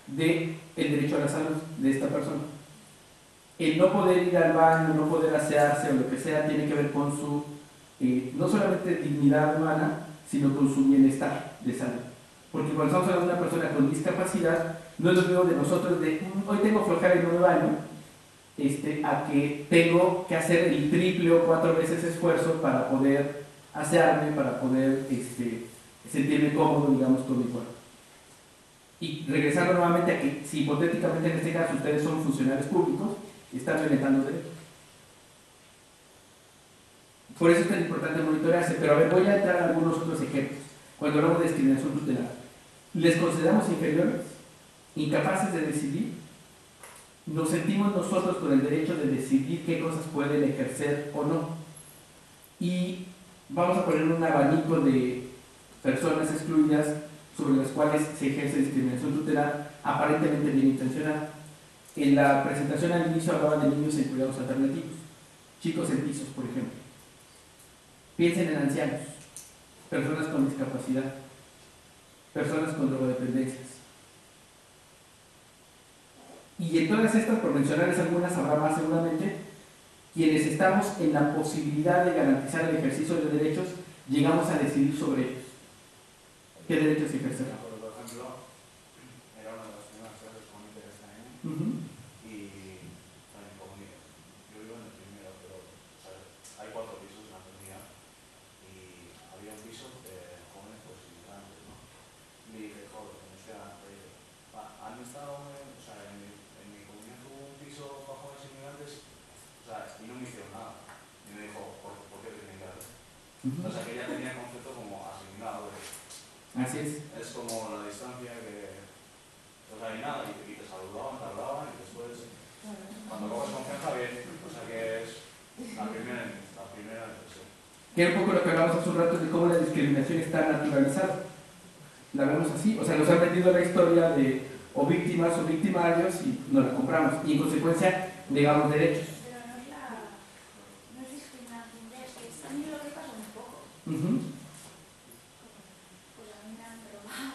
de el derecho a la salud de esta persona. El no poder ir al baño, no poder asearse o lo que sea, tiene que ver con su, no solamente dignidad humana, sino con su bienestar de salud. Porque cuando estamos hablando de una persona con discapacidad, no es lo mismo de nosotros de, hoy tengo flojera y no me baño, a que tengo que hacer el triple o 4 veces esfuerzo para poder asearme, para poder sentirme cómodo, digamos, con mi cuerpo. Y regresando nuevamente a que, si hipotéticamente en este caso ustedes son funcionarios públicos, están violentando derechos. Por eso es tan importante monitorearse. Pero a ver, voy a entrar a algunos otros ejemplos. Cuando hablamos de discriminación tutelar, ¿les consideramos inferiores? ¿Incapaces de decidir? nos sentimos nosotros con el derecho de decidir qué cosas pueden ejercer o no. Y vamos a poner un abanico de personas excluidas sobre las cuales se ejerce discriminación tutelar aparentemente bien intencionada. En la presentación al inicio hablaba de niños en cuidados alternativos, chicos en pisos, por ejemplo. Piensen en ancianos, personas con discapacidad, personas con drogodependencias. Y en todas estas, por mencionarles algunas, habrá más seguramente, quienes estamos en la posibilidad de garantizar el ejercicio de derechos, llegamos a decidir sobre ellos. ¿Qué derechos ejercer? Por ejemplo, era una de las primeras clases con mi este año y también comunidad. Yo vivo en el primero, pero o sea, hay 4 pisos en la comunidad y había un piso de jóvenes pues inmigrantes, ¿no? Y dije, joder, me decía, han estado, o sea, en mi comunidad hubo un piso para jóvenes inmigrantes, o sea, y no me hicieron nada. Y me dijo, ¿por qué tienen que haber? O sea, que ella tenía el concepto como asimilado. Así es. Es como la distancia que, o sea, y nada, y te hablaban y después, cuando coges confianza, bien. O sea, que es la primera impresión. Que es un poco lo que hablamos hace un rato de cómo la discriminación está naturalizada. La vemos así, o sea, nos han metido la historia de o víctimas o victimarios y nos la compramos. Y en consecuencia, negamos derechos. Pero no es discriminación, es que a mí lo que pasa un poco. Pues a mí me han robado,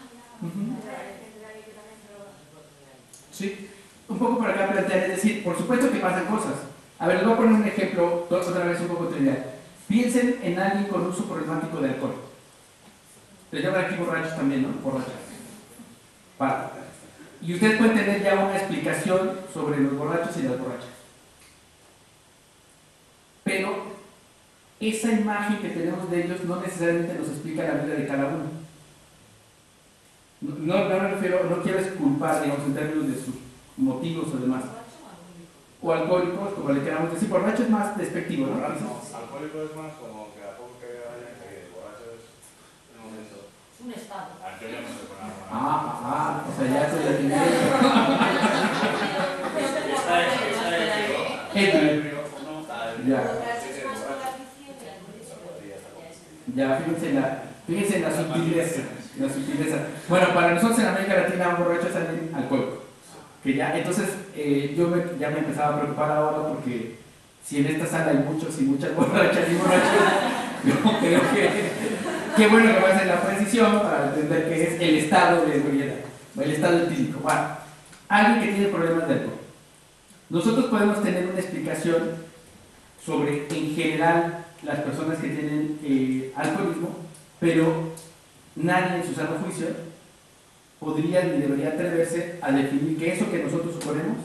Sí, un poco por acá plantear, es decir, por supuesto que pasan cosas. A ver, les voy a poner un ejemplo, otra vez un poco trivial. Piensen en alguien con uso problemático de alcohol. Les llaman aquí borrachos también, ¿no? Borrachos. Vale. Y ustedes pueden tener ya una explicación sobre los borrachos y las borrachas. Pero esa imagen que tenemos de ellos no necesariamente nos explica la vida de cada uno. No me refiero, no quiero exculpar, digamos, en términos de sus motivos o demás. O alcohólicos, como le queramos decir. Borracho es más despectivo, ¿no? Alcohólico es más como que a poco que haya que borracho es un momento. Es un estado. Yo ya no sé con nada. O sea, ya estoy aquí. Ya, fíjense en la sutileza. Bueno, para nosotros en América Latina un borracho es alguien alcohólico. Que ya, entonces ya me empezaba a preocupar ahora porque si en esta sala hay muchos y muchas borrachas y borrachos, yo creo que qué bueno que va a hacer la precisión para entender que es el estado de ebriedad, el estado etílico. Bueno, alguien que tiene problemas de alcohol. Nosotros podemos tener una explicación sobre, en general, las personas que tienen alcoholismo, pero nadie en su sano juicio podría ni debería atreverse a definir que eso que nosotros suponemos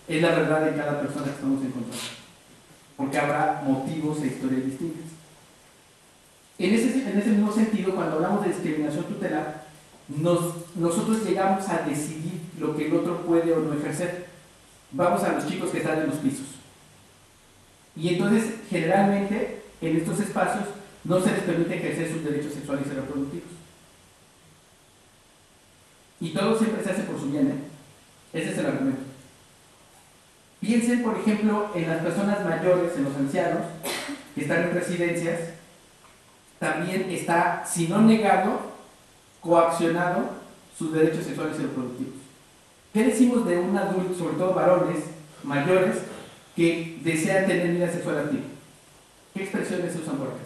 es la verdad de cada persona que estamos encontrando, porque habrá motivos e historias distintas. En ese mismo sentido, cuando hablamos de discriminación tutelar, nosotros llegamos a decidir lo que el otro puede o no ejercer. Vamos a los chicos que están en los pisos. Y entonces, generalmente, en estos espacios no se les permite ejercer sus derechos sexuales y reproductivos. Y todo siempre se hace por su bien, ¿eh? Ese es el argumento. Piensen, por ejemplo, en las personas mayores, en los ancianos, que están en residencias. También está, si no negado, coaccionado sus derechos sexuales y reproductivos. ¿Qué decimos de un adulto, sobre todo varones mayores, que desean tener vida sexual activa? ¿Qué expresiones se usan por acá?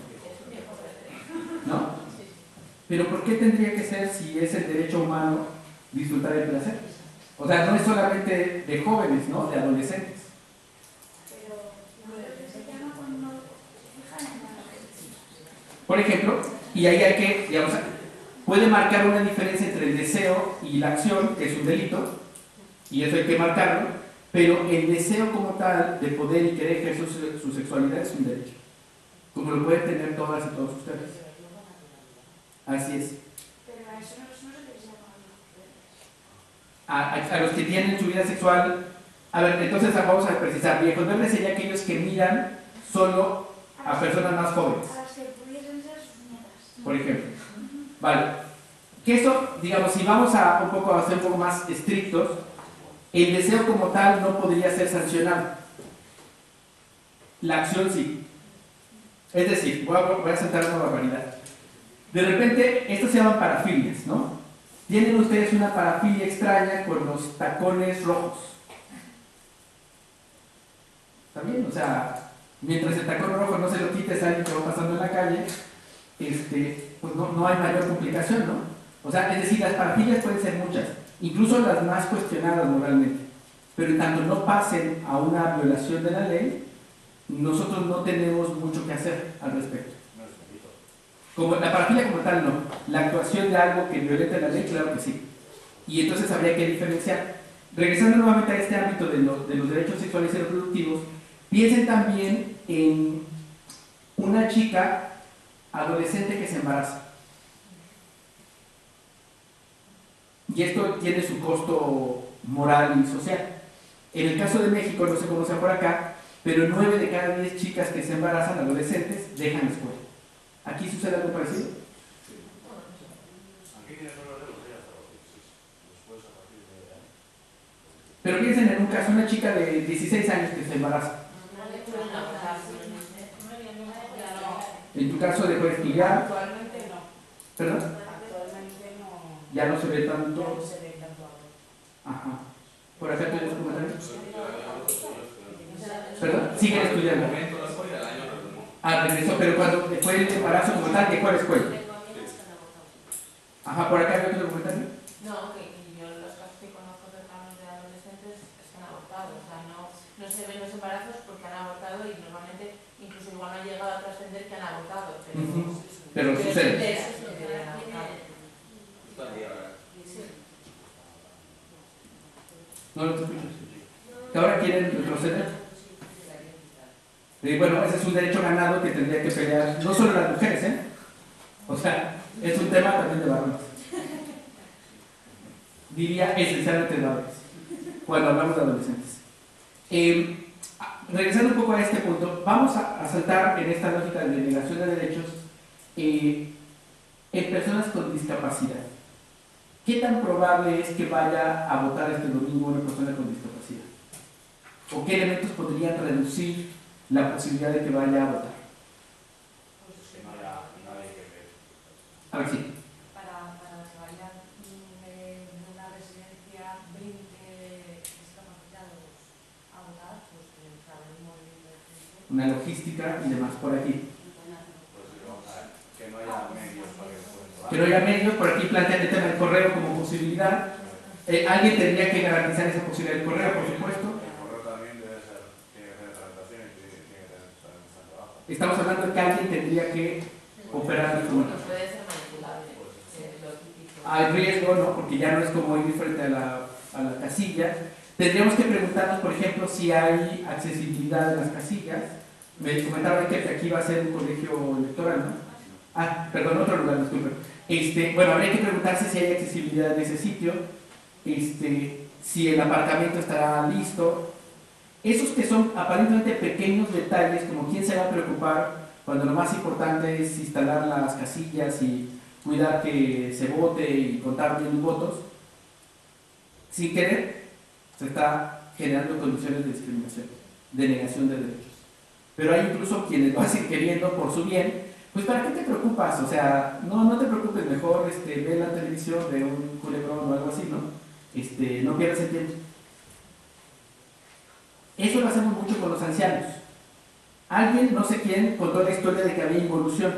¿No? Pero ¿por qué tendría que ser si es el derecho humano disfrutar el placer? O sea, no es solamente de jóvenes, ¿no? De adolescentes. Por ejemplo, y ahí hay que, digamos, puede marcar una diferencia entre el deseo y la acción, que es un delito, y eso hay que marcarlo, pero el deseo como tal de poder y querer ejercer su sexualidad es un derecho, como lo pueden tener todas y todos ustedes. Así es. Pero a eso no se les llama a los que tienen su vida sexual. A ver, entonces vamos a precisar. Viejos verdes sería aquellos que miran solo a personas más jóvenes, a las que pudiesen ser sus nietas. por ejemplo. Vale. Que esto, digamos, si vamos a ser un poco más estrictos, El deseo como tal no podría ser sancionado. La acción sí. Es decir, voy a saltar una barbaridad. De repente, estas se llaman parafilias, ¿no? Tienen ustedes una parafilia extraña con los tacones rojos. ¿Está bien? O sea, mientras el tacón rojo no se lo quites a alguien que va pasando en la calle, pues no hay mayor complicación, ¿no? O sea, es decir, las parafilias pueden ser muchas, incluso las más cuestionadas moralmente, pero en tanto no pasen a una violación de la ley, nosotros no tenemos mucho que hacer al respecto. Como la parafilia como tal, no. La actuación de algo que violenta la ley, claro que sí. Y entonces habría que diferenciar. Regresando nuevamente a este ámbito de los derechos sexuales y reproductivos, piensen también en una chica adolescente que se embaraza. Y esto tiene su costo moral y social. En el caso de México, no sé cómo sea por acá, pero 9 de cada 10 chicas que se embarazan, adolescentes, dejan la escuela. ¿Aquí sucede algo parecido? Aquí tienes solo de los días hasta los 16. Después, a partir de... Pero piensen en un caso, una chica de 16 años que se embaraza. En tu caso dejó de estudiar. Actualmente no. ¿Perdón? Actualmente no. Ya no se ve tanto. Ya no se ve tanto ahora. Ajá. ¿Por acá tienes comentarios? ¿Perdón? Siguen estudiando. Ah, regresó, pero cuando fue el embarazo como tal, ¿de cuál escuela? Ajá, ¿por acá hay otro comentario? No, que yo los casos que conozco cercanos de adolescentes es que han abortado, o sea, no se ven los embarazos porque han abortado y normalmente incluso igual no han llegado a trascender que han abortado, Pero sucede. No lo te escuchas. ¿Que ahora quieren retroceder? Bueno, ese es un derecho ganado que tendría que pelear no solo las mujeres, ¿eh? O sea, es un tema también de varones. Diría esencialmente de varones, cuando hablamos de adolescentes. Regresando un poco a este punto, vamos a saltar en esta lógica de negación de derechos en personas con discapacidad. ¿Qué tan probable es que vaya a votar este domingo una persona con discapacidad? ¿O qué elementos podrían reducir la posibilidad de que vaya a votar? Pues que no haya nadie que ve. A ver si. Para que vayan de una residencia 20 discapacitados a votar, pues que cabe un movimiento de gente. Una logística y demás por aquí. Pues que no haya medios para que puedan votar. Que no haya medios, por aquí plantean el tema del correo como posibilidad. Alguien tendría que garantizar esa posibilidad del correo, por supuesto. El correo también debe ser, tiene que tener tramitación y tiene que tener trabajo. Estamos hablando de que alguien tendría que operar el instrumento. puede ser manipulable, lo típico. Hay riesgo, ¿no? Porque ya no es como ir frente a la casilla. Tendríamos que preguntarnos, por ejemplo, si hay accesibilidad en las casillas. Me comentaron que aquí va a ser un colegio electoral, ¿no? Ah, perdón, otro lugar, disculpen. Bueno, habría que preguntarse si hay accesibilidad en ese sitio, si el aparcamiento estará listo. Esos que son aparentemente pequeños detalles, como quién se va a preocupar cuando lo más importante es instalar las casillas y cuidar que se vote y contar bien los votos, sin querer se está generando condiciones de discriminación, de negación de derechos. Pero hay incluso quienes lo hacen queriendo por su bien. Pues ¿para qué te preocupas? O sea, no te preocupes, mejor ve la televisión, ve un culebrón o algo así, ¿no? No pierdas el tiempo. Eso lo hacemos mucho con los ancianos. Alguien, no sé quién, contó la historia de que había involución.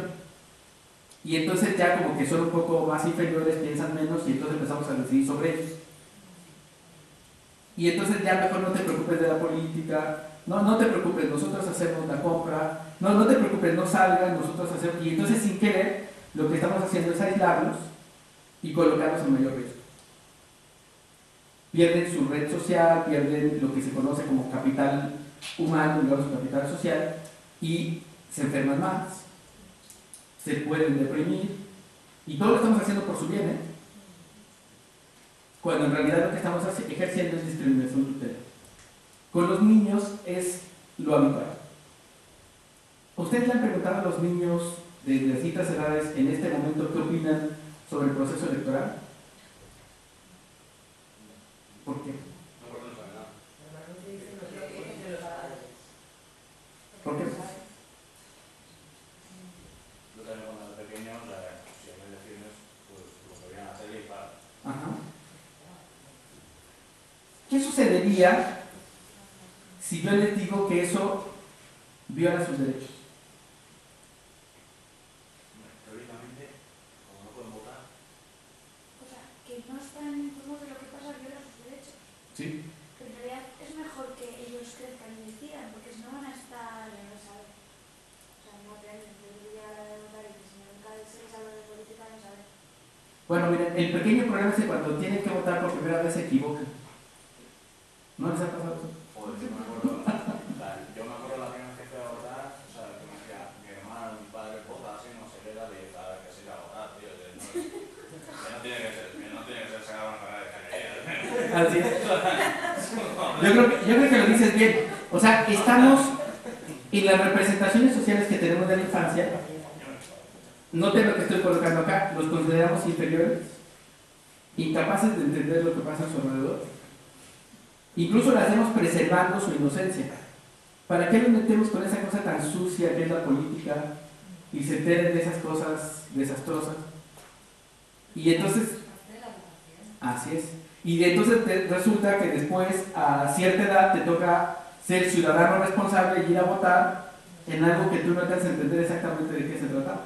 Y entonces ya como que son un poco más inferiores, piensan menos y entonces empezamos a decidir sobre ellos. Y entonces ya mejor no te preocupes de la política, no te preocupes, nosotros hacemos la compra, no te preocupes, no salgan, nosotros hacemos... Y entonces sin querer, lo que estamos haciendo es aislarlos y colocarlos en mayor riesgo. Pierden su red social, pierden lo que se conoce como capital humano, digamos, capital social, y se enferman más, se pueden deprimir, y todo lo estamos haciendo por su bien, ¿eh? Cuando en realidad lo que estamos ejerciendo es discriminación tutela. Con los niños es lo habitual. ¿Ustedes le han preguntado a los niños de distintas edades en este momento qué opinan sobre el proceso electoral? ¿Por qué? No, porque no ¿Qué sucedería si yo les digo que eso viola sus derechos? Teóricamente, como no pueden votar, O sea, que no están informados de lo que pasa, viola sus derechos. ¿Sí? Pero en realidad es mejor que ellos crezcan y decidan, porque si no van a estar en la sala. O sea, no aprenden, debería votar y que si nunca se les habla de política, no saben. Bueno, miren, el pequeño problema es que cuando tienen que votar por primera vez se equivocan. ¿No les ha pasado eso? joder, yo me acuerdo, o sea, yo me acuerdo la primera vez que fui a votar, o sea, que me decía, mi hermano, mi padre, vota así, no sé qué era, y a ver, que sí, a votar, tío, que no tiene que ser sacar una carrera de ingeniería. Así es. Yo creo que lo dices bien. O sea, estamos en las representaciones sociales que tenemos de la infancia. Noten lo que estoy colocando acá. Los consideramos inferiores, incapaces de entender lo que pasa a su alrededor. Incluso lo hacemos preservando su inocencia. ¿Para qué nos metemos con esa cosa tan sucia que es la política y se enteren de esas cosas desastrosas? Y entonces, así es. Y entonces resulta que después, a cierta edad, te toca ser ciudadano responsable y ir a votar en algo que tú no alcanzas a entender exactamente de qué se trata,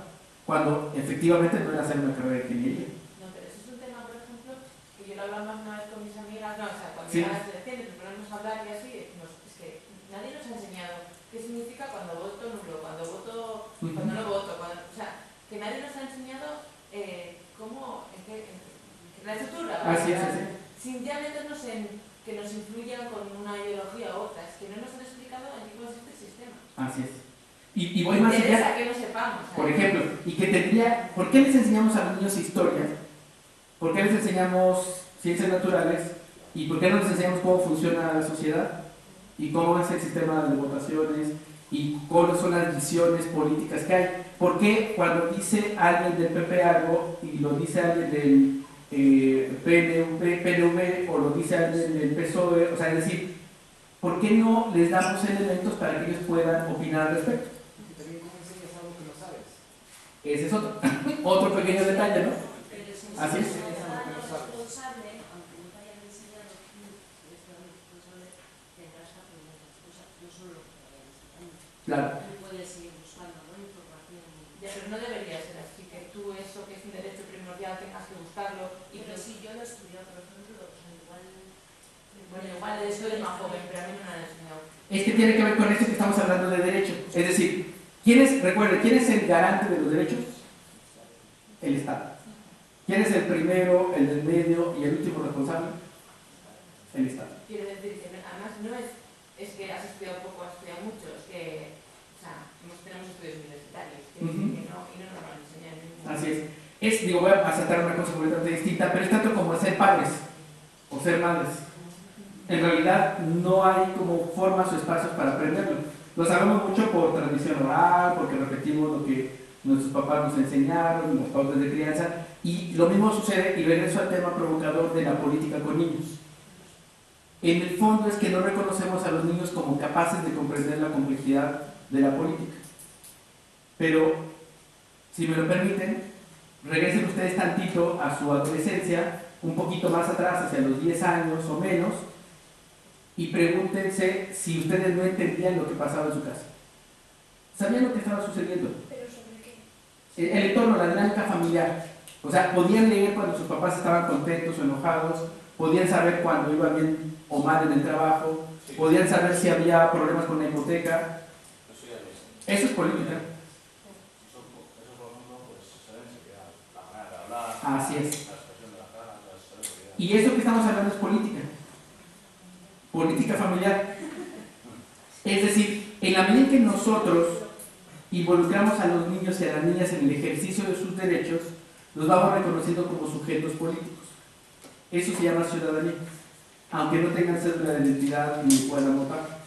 cuando efectivamente no era hacer una carrera de ingeniería. No, pero eso es un tema, por ejemplo, que yo lo hablaba más una vez con mis amigas, no, o sea, cuando Sí. iban a las elecciones, nos ponemos a hablar y así, decimos, es que nadie nos ha enseñado qué significa cuando voto nulo, cuando no voto, o sea, que nadie nos ha enseñado cómo, en la estructura, Así es, así. sin ya meternos en que nos influyan con una ideología u otra, es que no nos han explicado en qué consiste el sistema. Así es. Y voy más allá. Interesa que no sepamos. ¿sabes? Por ejemplo, y que tendría, ¿por qué les enseñamos a los niños historia? ¿Por qué les enseñamos ciencias naturales? ¿Y por qué no les enseñamos cómo funciona la sociedad? ¿Y cómo es el sistema de votaciones? ¿Y cuáles son las visiones políticas que hay? ¿Por qué cuando dice alguien del PP algo y lo dice alguien del PNV o lo dice alguien del PSOE? O sea, es decir, ¿por qué no les damos elementos para que ellos puedan opinar al respecto? Ese es otro pequeño detalle, ¿no? Así es. Responsable, aunque no te hayan enseñado eres responsable, tendrás que aprender las cosas, no solo lo que te vayan enseñando. Claro. Tú puedes seguir buscando, ¿no? Información. Ya, pero no debería ser así, que tú eso que es un derecho primordial tengas que buscarlo. Pero si yo lo he estudiado, por ejemplo, o sea, igual... Bueno, igual eso eres más joven, pero a mí no me han enseñado. Es que tiene que ver con esto que estamos hablando de derecho. Es decir, recuerden, ¿quién es el garante de los derechos? El Estado. ¿Quién es el primero, el del medio y el último responsable? El Estado. Quiero decir que además no es que has estudiado poco, has estudiado mucho, es que, o sea, tenemos estudios universitarios que, y no nos van a enseñar ningún. Así es. Voy a saltar una cosa completamente distinta, pero es tanto como ser padres o ser madres. En realidad no hay como formas o espacios para aprenderlo. Lo sabemos mucho por tradición oral, porque repetimos lo que nuestros papás nos enseñaron, los pautas de crianza, y lo mismo sucede, y regreso al tema provocador de la política con niños. En el fondo es que no reconocemos a los niños como capaces de comprender la complejidad de la política. Pero, si me lo permiten, regresen ustedes tantito a su adolescencia, un poquito más atrás, hacia los 10 años o menos, y pregúntense si ustedes no entendían lo que pasaba en su casa. ¿Sabían lo que estaba sucediendo? ¿Pero sobre qué? El entorno, la dinámica familiar. O sea, podían leer cuando sus papás estaban contentos o enojados, podían saber cuando iban bien o mal en el trabajo, podían saber si había problemas con la hipoteca. Eso es política. Eso, por ejemplo, pues se ve enseguida. La manera de hablar, Así es. la expresión de la cara, la expresión. Y eso que estamos hablando es política. Política familiar. Es decir, en la medida en que nosotros involucramos a los niños y a las niñas en el ejercicio de sus derechos, los vamos reconociendo como sujetos políticos. Eso se llama ciudadanía, aunque no tengan cédula de identidad ni puedan votar.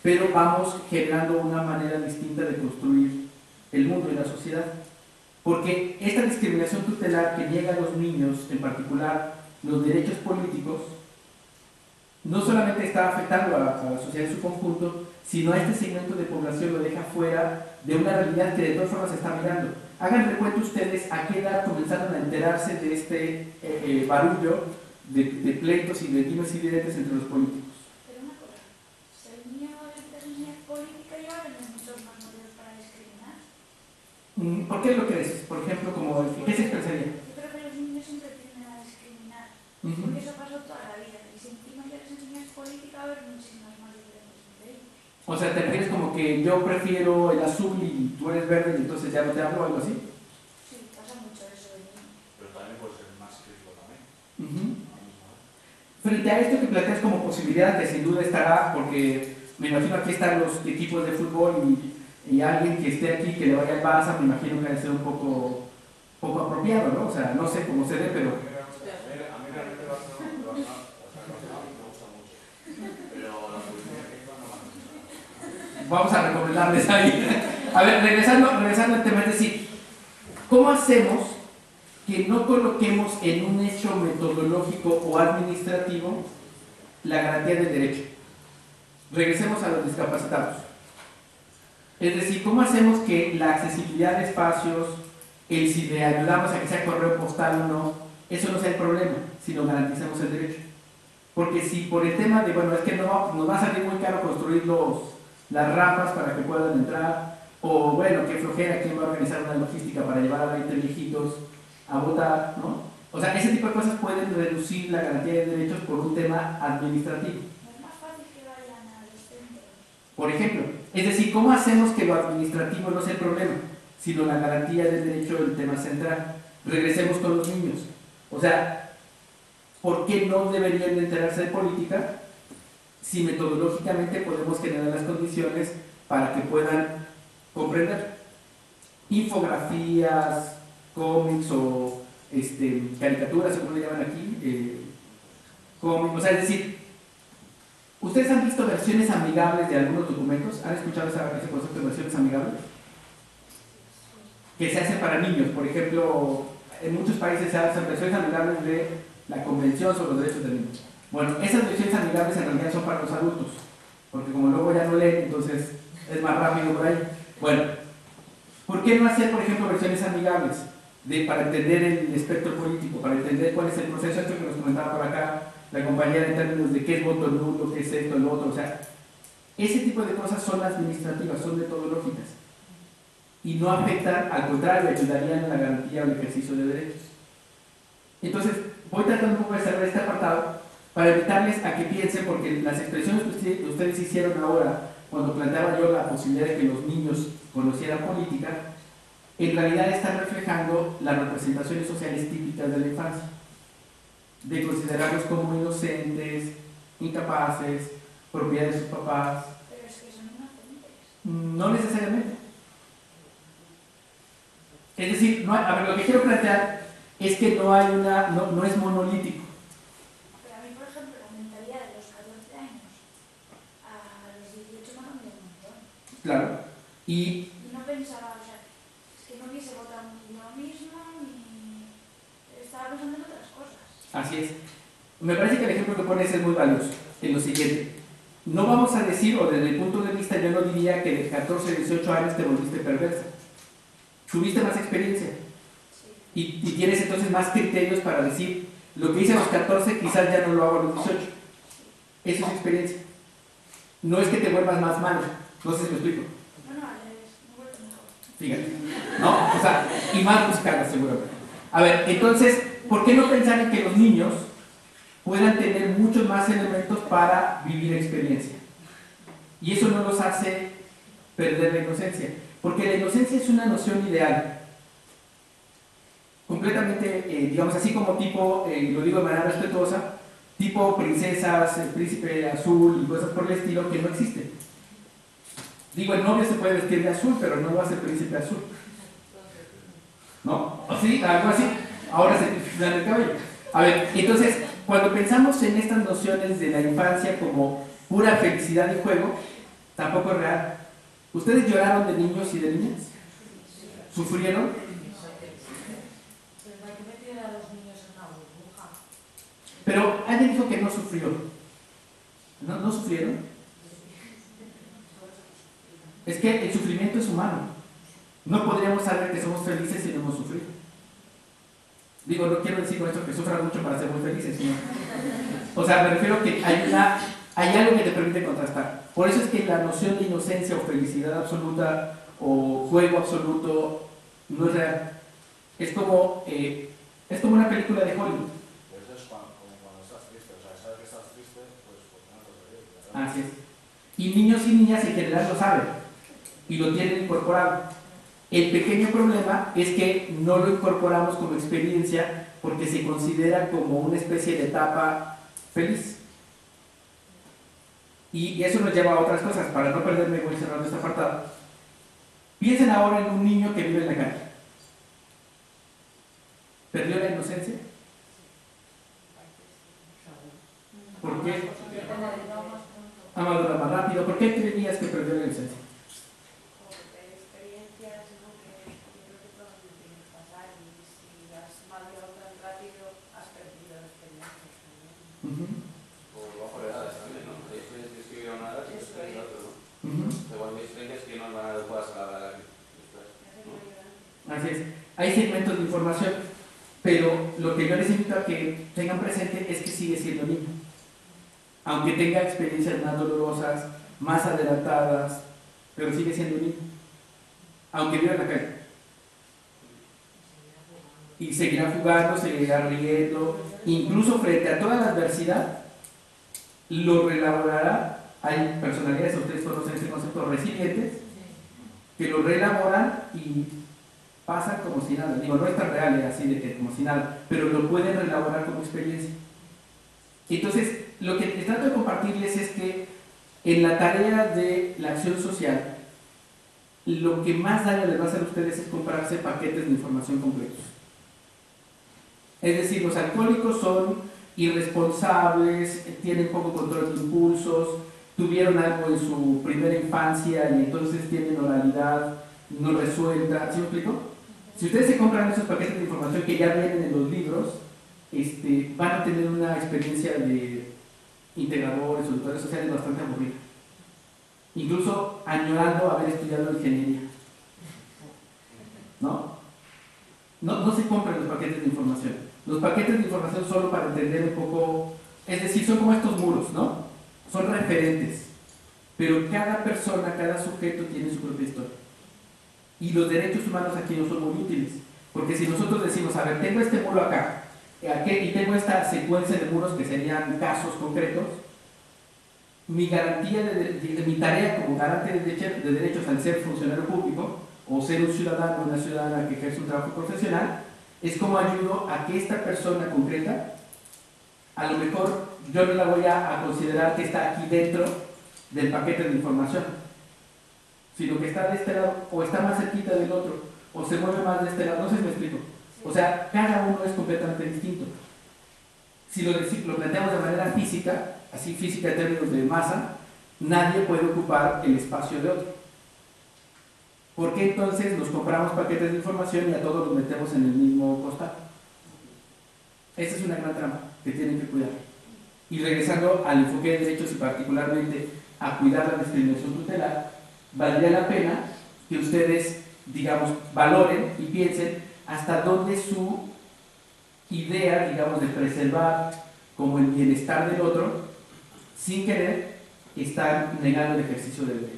Pero vamos generando una manera distinta de construir el mundo y la sociedad. Porque esta discriminación tutelar que niega a los niños, en particular los derechos políticos, no solamente está afectando a la sociedad en su conjunto, sino a este segmento de población lo deja fuera de una realidad que de todas formas se está mirando. Hagan recuento ustedes a qué edad comenzaron a enterarse de este barullo de pleitos y de dimes y diretes entre los políticos. Pero una cosa, si el niño le enseña política, ya va a tener muchos más motivos para discriminar. ¿Por qué lo crees? Por ejemplo, como ¿qué se expresaría? Yo creo que los niños siempre tienden a discriminar, porque eso pasó toda la vida. Y si encima ya les enseñas política, va a haber muchísimas más diferencias entre ellos. O sea, ¿te refieres como que yo prefiero el azul y tú eres verde y entonces ya no te hablo o algo así? Sí, pasa mucho eso de niños. Pero también puede ser más crítico también. Frente a esto que planteas como posibilidad, que sin duda estará, porque me imagino aquí están los equipos de fútbol y alguien que esté aquí que le vaya al Barça, me imagino que debe ser un poco apropiado, ¿no? O sea, no sé cómo se ve, pero... A mí realmente Barcelona me gusta mucho. Pero la publicidad que hizo no me gusta. Vamos a recomendarles ahí. A ver, regresando al tema, es decir, ¿cómo hacemos que no coloquemos en un hecho metodológico o administrativo la garantía del derecho? Regresemos a los discapacitados. Es decir, ¿cómo hacemos que la accesibilidad de espacios, el si le ayudamos a que sea correo postal o no, eso no sea el problema, sino garanticemos el derecho? Porque si por el tema de, bueno, es que no, nos va a salir muy caro construir las rampas para que puedan entrar, o bueno, qué flojera, ¿quién va a organizar una logística para llevar a 20 viejitos a votar, ¿no? O sea, ese tipo de cosas pueden reducir la garantía de derechos por un tema administrativo. Es más fácil que vayan a los centros. Por ejemplo, es decir, ¿cómo hacemos que lo administrativo no sea el problema, sino la garantía del derecho el tema central? Regresemos con los niños. O sea, ¿por qué no deberían de enterarse de política si metodológicamente podemos generar las condiciones para que puedan comprender? Infografías, cómics o caricaturas, o como le llaman aquí, cómics, o sea, es decir, ¿ustedes han visto versiones amigables de algunos documentos? ¿Han escuchado ese concepto de versiones amigables? Que se hacen para niños, por ejemplo, en muchos países se hacen versiones amigables de la Convención sobre los Derechos del Niño. Bueno, esas versiones amigables en realidad son para los adultos, porque como luego ya no leen, entonces es más rápido por ahí. Bueno, ¿por qué no hacer, por ejemplo, versiones amigables para entender el espectro político, para entender cuál es el proceso, esto que nos comentaba por acá la compañera, en términos de qué es voto nulo, qué es esto, lo otro? O sea, ese tipo de cosas son administrativas, son metodológicas y no afectan, al contrario, ayudarían a la garantía o el ejercicio de derechos. Entonces, voy tratando un poco de cerrar este apartado para evitarles a que piensen, porque las expresiones que ustedes hicieron ahora, cuando planteaba yo la posibilidad de que los niños conocieran política, en realidad están reflejando las representaciones sociales típicas de la infancia, de considerarlos como inocentes, incapaces, propiedad de sus papás. Pero es que son inocentes. No necesariamente. Es decir, a ver, lo que quiero plantear es que no es monolítico. Pero a mí, por ejemplo, la mentalidad de los 14 años a los 18 me ha cambiado un montón. Claro. Y no pensaba, o sea, es que no hubiese votado ni yo mismo, ni estaba pensando en otras cosas. así es. Me parece que el ejemplo que pones es muy valioso en lo siguiente. No vamos a decir, o desde el punto de vista, yo no diría que de 14 a 18 años te volviste perversa. Tuviste más experiencia. Sí. Y tienes entonces más criterios para decir, lo que hice a los 14 quizás ya no lo hago a los 18. Eso es experiencia. No es que te vuelvas más malo. No sé si me explico. No, al revés, me he vuelto mejor. Fíjate. ¿No? O sea, y más buscadas seguramente. A ver, entonces, ¿por qué no pensar en que los niños puedan tener muchos más elementos para vivir experiencia? Y eso no los hace perder la inocencia. Porque la inocencia es una noción ideal. Completamente, digamos así como tipo, lo digo de manera respetuosa, tipo princesas, el príncipe azul y cosas por el estilo que no existen. Digo, el novio se puede vestir de azul, pero no va a ser príncipe azul. ¿No? ¿O sí? Algo así. Ahora se dan el cabello. A ver, entonces, cuando pensamos en estas nociones de la infancia como pura felicidad y juego, tampoco es real. ¿Ustedes lloraron de niños y de niñas? ¿Sufrieron? Pero hay que meter a los niños en una burbuja. Pero alguien dijo que no sufrió. ¿No sufrieron? Es que el sufrimiento es humano. No podríamos saber que somos felices si no hemos sufrido. Digo, no quiero decir con esto que sufran mucho para ser muy felices, sino, o sea, me refiero que hay algo que te permite contrastar. Por eso es que la noción de inocencia o felicidad absoluta o juego absoluto no es real. Es como una película de Hollywood. Pero eso es como cuando estás triste, o sea, sabes que estás triste, pues porque no te reír. Así es. Y niños y niñas en general lo saben y lo tienen incorporado. El pequeño problema es que no lo incorporamos como experiencia porque se considera como una especie de etapa feliz. Y eso nos lleva a otras cosas. Para no perderme, voy cerrando esta apartado. Piensen ahora en un niño que vive en la calle. ¿Perdió la inocencia? ¿Por qué? Ha madurado más rápido. ¿Por qué creías que perdió la inocencia? Porque hay experiencias, ¿no? que yo creo que todos nos tienen que pasar, y si has madurado tan rápido, has perdido la experiencia también. O bajo la edad también, ¿no? Hay experiencias que vieron a edad y Eso experiencias es. otras, ¿no? Igual hay experiencias que no van a jugar a la edad después, ¿no? Así es. Hay segmentos de información, pero lo que yo les invito a que tengan presente es que sigue siendo niño. Aunque tenga experiencias más dolorosas, más adelantadas, pero sigue siendo niño. Aunque viva en la calle. Y seguirá jugando, seguirá riendo, incluso frente a toda la adversidad, lo reelaborará. Hay personalidades, ustedes conocen este concepto, resilientes, que lo reelaboran y pasan como si nada. Digo, no es tan real, así de que como si nada, pero lo pueden reelaborar como experiencia. Entonces, lo que les trato de compartirles es que en la tarea de la acción social, lo que más daño les va a hacer a ustedes es comprarse paquetes de información completos. Es decir, los alcohólicos son irresponsables, tienen poco control de impulsos, tuvieron algo en su primera infancia y entonces tienen oralidad no resuelta. ¿Sí me explico? Si ustedes se compran esos paquetes de información que ya vienen en los libros, van a tener una experiencia de integradores o tutores sociales bastante aburrida. Incluso añorando haber estudiado ingeniería. ¿No? No se compran los paquetes de información. Los paquetes de información solo para entender un poco, es decir, son como estos muros, ¿no? Son referentes. Pero cada persona, cada sujeto tiene su propia historia. Y los derechos humanos aquí no son muy útiles. Porque si nosotros decimos, a ver, tengo este muro acá, y tengo esta secuencia de muros que serían casos concretos, mi garantía mi tarea como garante de derechos al ser funcionario público o ser un ciudadano o una ciudadana que ejerce un trabajo profesional es cómo ayudo a que esta persona concreta, a lo mejor yo no la voy a considerar que está aquí dentro del paquete de información, sino que está de este lado o está más cerquita del otro o se mueve más de este lado. No sé si me explico. O sea, cada uno es completamente distinto. Si lo planteamos de manera física, así física en términos de masa, nadie puede ocupar el espacio de otro. ¿Por qué entonces nos compramos paquetes de información y a todos los metemos en el mismo costal? Esa es una gran trampa que tienen que cuidar. Y regresando al enfoque de derechos y particularmente a cuidar la discriminación tutelar, valdría la pena que ustedes, digamos, valoren y piensen hasta dónde su idea, digamos, de preservar como el bienestar del otro, sin querer, está negando el ejercicio de derechos.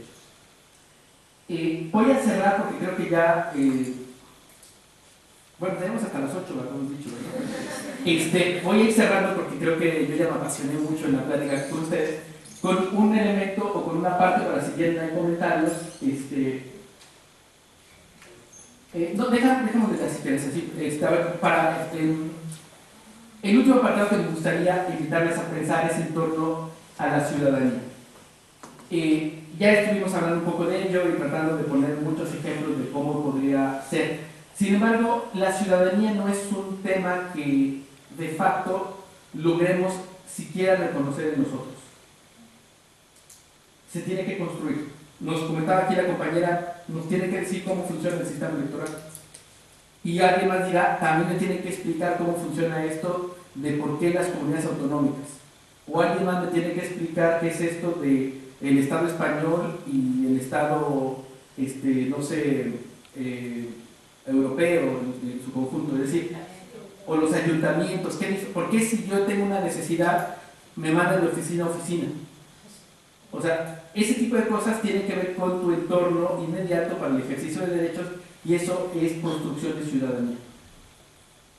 Voy a cerrar porque creo que ya, bueno, tenemos hasta las 8, lo hemos dicho, ¿verdad? Voy a ir cerrando porque creo que yo ya me apasioné mucho en la plática con ustedes, con un elemento o con una parte para si quieren hay comentarios. No, dejamos de las si quieres así. Para el último apartado que me gustaría invitarles a pensar es en torno a la ciudadanía. Ya estuvimos hablando un poco de ello y tratando de poner muchos ejemplos de cómo podría ser. Sin embargo, la ciudadanía no es un tema que de facto logremos siquiera reconocer en nosotros. Se tiene que construir. Nos comentaba aquí la compañera, nos tiene que decir cómo funciona el sistema electoral. Y alguien más dirá, también me tiene que explicar cómo funciona esto de por qué las comunidades autonómicas. O alguien más me tiene que explicar qué es esto de el Estado español y el Estado, no sé, europeo en su conjunto. Es decir, o los ayuntamientos. ¿Por qué si yo tengo una necesidad me mandan de oficina a oficina? O sea, ese tipo de cosas tienen que ver con tu entorno inmediato para el ejercicio de derechos, y eso es construcción de ciudadanía.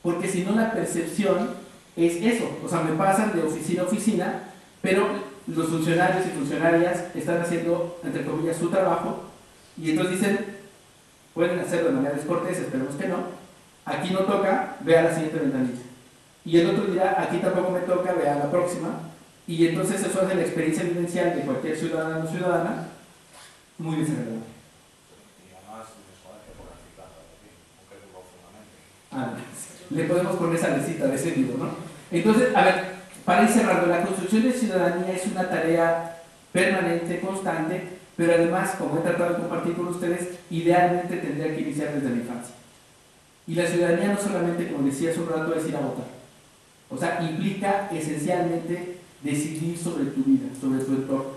Porque si no, la percepción es eso, o sea, me pasan de oficina a oficina, pero los funcionarios y funcionarias están haciendo, entre comillas, su trabajo, y entonces dicen, pueden hacerlo de manera descortés, esperemos que no, aquí no toca, ve a la siguiente ventanilla. Y el otro dirá, aquí tampoco me toca, ve a la próxima. Y entonces eso hace la experiencia vivencial de cualquier ciudadano o ciudadana muy desagradable. Y además, que por eficaz, aunque duro fundamente. Ah, le podemos poner esa lecita de ese libro, ¿no? Entonces, a ver, para ir cerrando, la construcción de ciudadanía es una tarea permanente, constante, pero además, como he tratado de compartir con ustedes, idealmente tendría que iniciar desde la infancia. Y la ciudadanía no solamente, como decía hace un rato, es ir a votar. O sea, implica esencialmente decidir sobre tu vida, sobre tu entorno.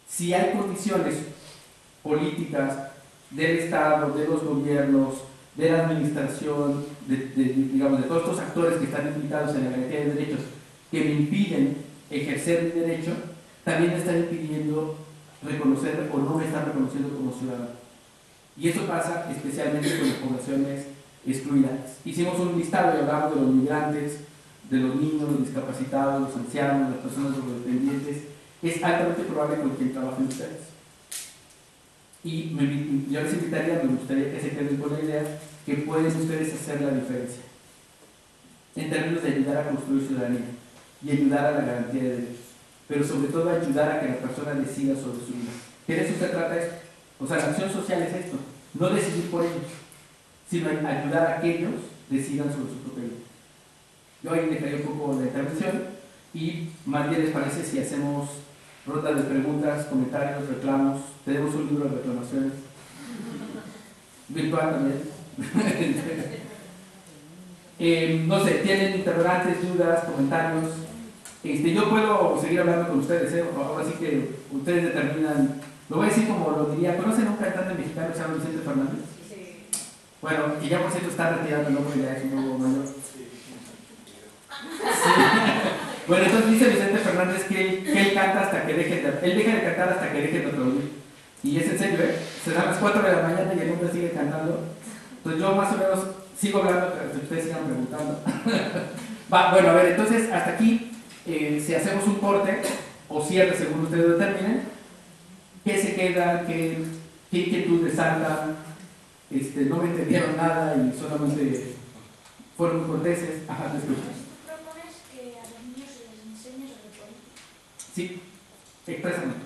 Si hay condiciones políticas del Estado, de los gobiernos, de la administración, digamos, de todos estos actores que están implicados en la garantía de derechos, que me impiden ejercer mi derecho, también me están impidiendo reconocer o no me están reconociendo como ciudadano. Y eso pasa especialmente con las poblaciones excluidas. Hicimos un listado y hablamos de los migrantes, de los niños, los discapacitados, los ancianos, las personas drogodependientes. Es altamente probable con quien trabajen ustedes. Y yo les invitaría, me gustaría que se queden con la idea que pueden ustedes hacer la diferencia en términos de ayudar a construir ciudadanía y ayudar a la garantía de derechos, pero sobre todo ayudar a que la persona decida sobre su vida. ¿Qué de eso se trata esto? O sea, la acción social es esto, no decidir por ellos, sino ayudar a que ellos decidan sobre su propia vida. Yo ahí dejaría un poco la intervención y más bien les parece si hacemos ronda de preguntas, comentarios, reclamos. Tenemos un libro de reclamaciones virtual también. No sé, ¿tienen interrogantes, dudas, comentarios? Yo puedo seguir hablando con ustedes, ahora sí que ustedes determinan. Lo voy a decir como lo diría. ¿Conocen un cantante mexicano que se llama Vicente Fernández? Sí. Bueno, que ya por cierto está retirado, ¿no? Porque ya es un nuevo mayor. Sí. Bueno, entonces dice Vicente Fernández que él canta hasta que deje de... Él deja de cantar hasta que deje de aplaudir. Y es en serio, ¿eh? Se dan las 4 de la mañana y el hombre sigue cantando. Entonces yo más o menos sigo hablando hasta que ustedes sigan preguntando. Bueno, a ver, entonces hasta aquí, si hacemos un corte o cierre según ustedes determinen, ¿qué se queda? ¿Qué inquietudes saltan? No me entendieron nada y solamente fueron muy corteses. Ajá, te escucho. ¿Tú propones que a los niños se les enseñe sobre política? Sí, expresamente.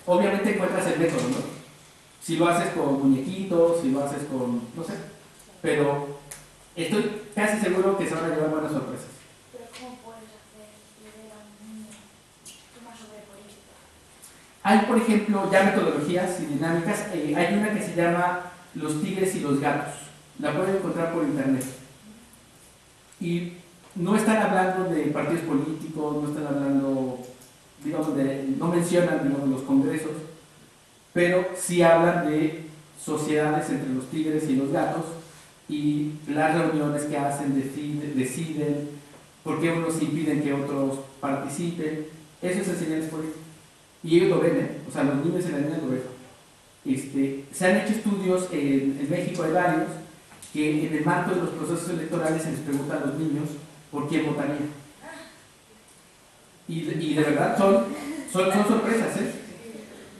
Obviamente encuentras el método, ¿no? Si lo haces con muñequitos, si lo haces con... no sé. Pero estoy casi seguro que se van a llevar buenas sorpresas. ¿Pero cómo puedes hacer leer a un niño más sobre política? Hay, por ejemplo, ya metodologías y dinámicas. Hay una que se llama Los tigres y los gatos. La pueden encontrar por internet. Y no están hablando de partidos políticos, no están hablando, digamos, no mencionan, digamos, los congresos, pero sí hablan de sociedades entre los tigres y los gatos y las reuniones que hacen, deciden, por qué unos impiden que otros participen. Eso es enseñarles política. Y ellos lo ven, ¿eh? O sea, los niños y las niñas lo ven. Se han hecho estudios, en México hay varios, que en el marco de los procesos electorales se les pregunta a los niños por quién votarían. Y de verdad son sorpresas, ¿eh?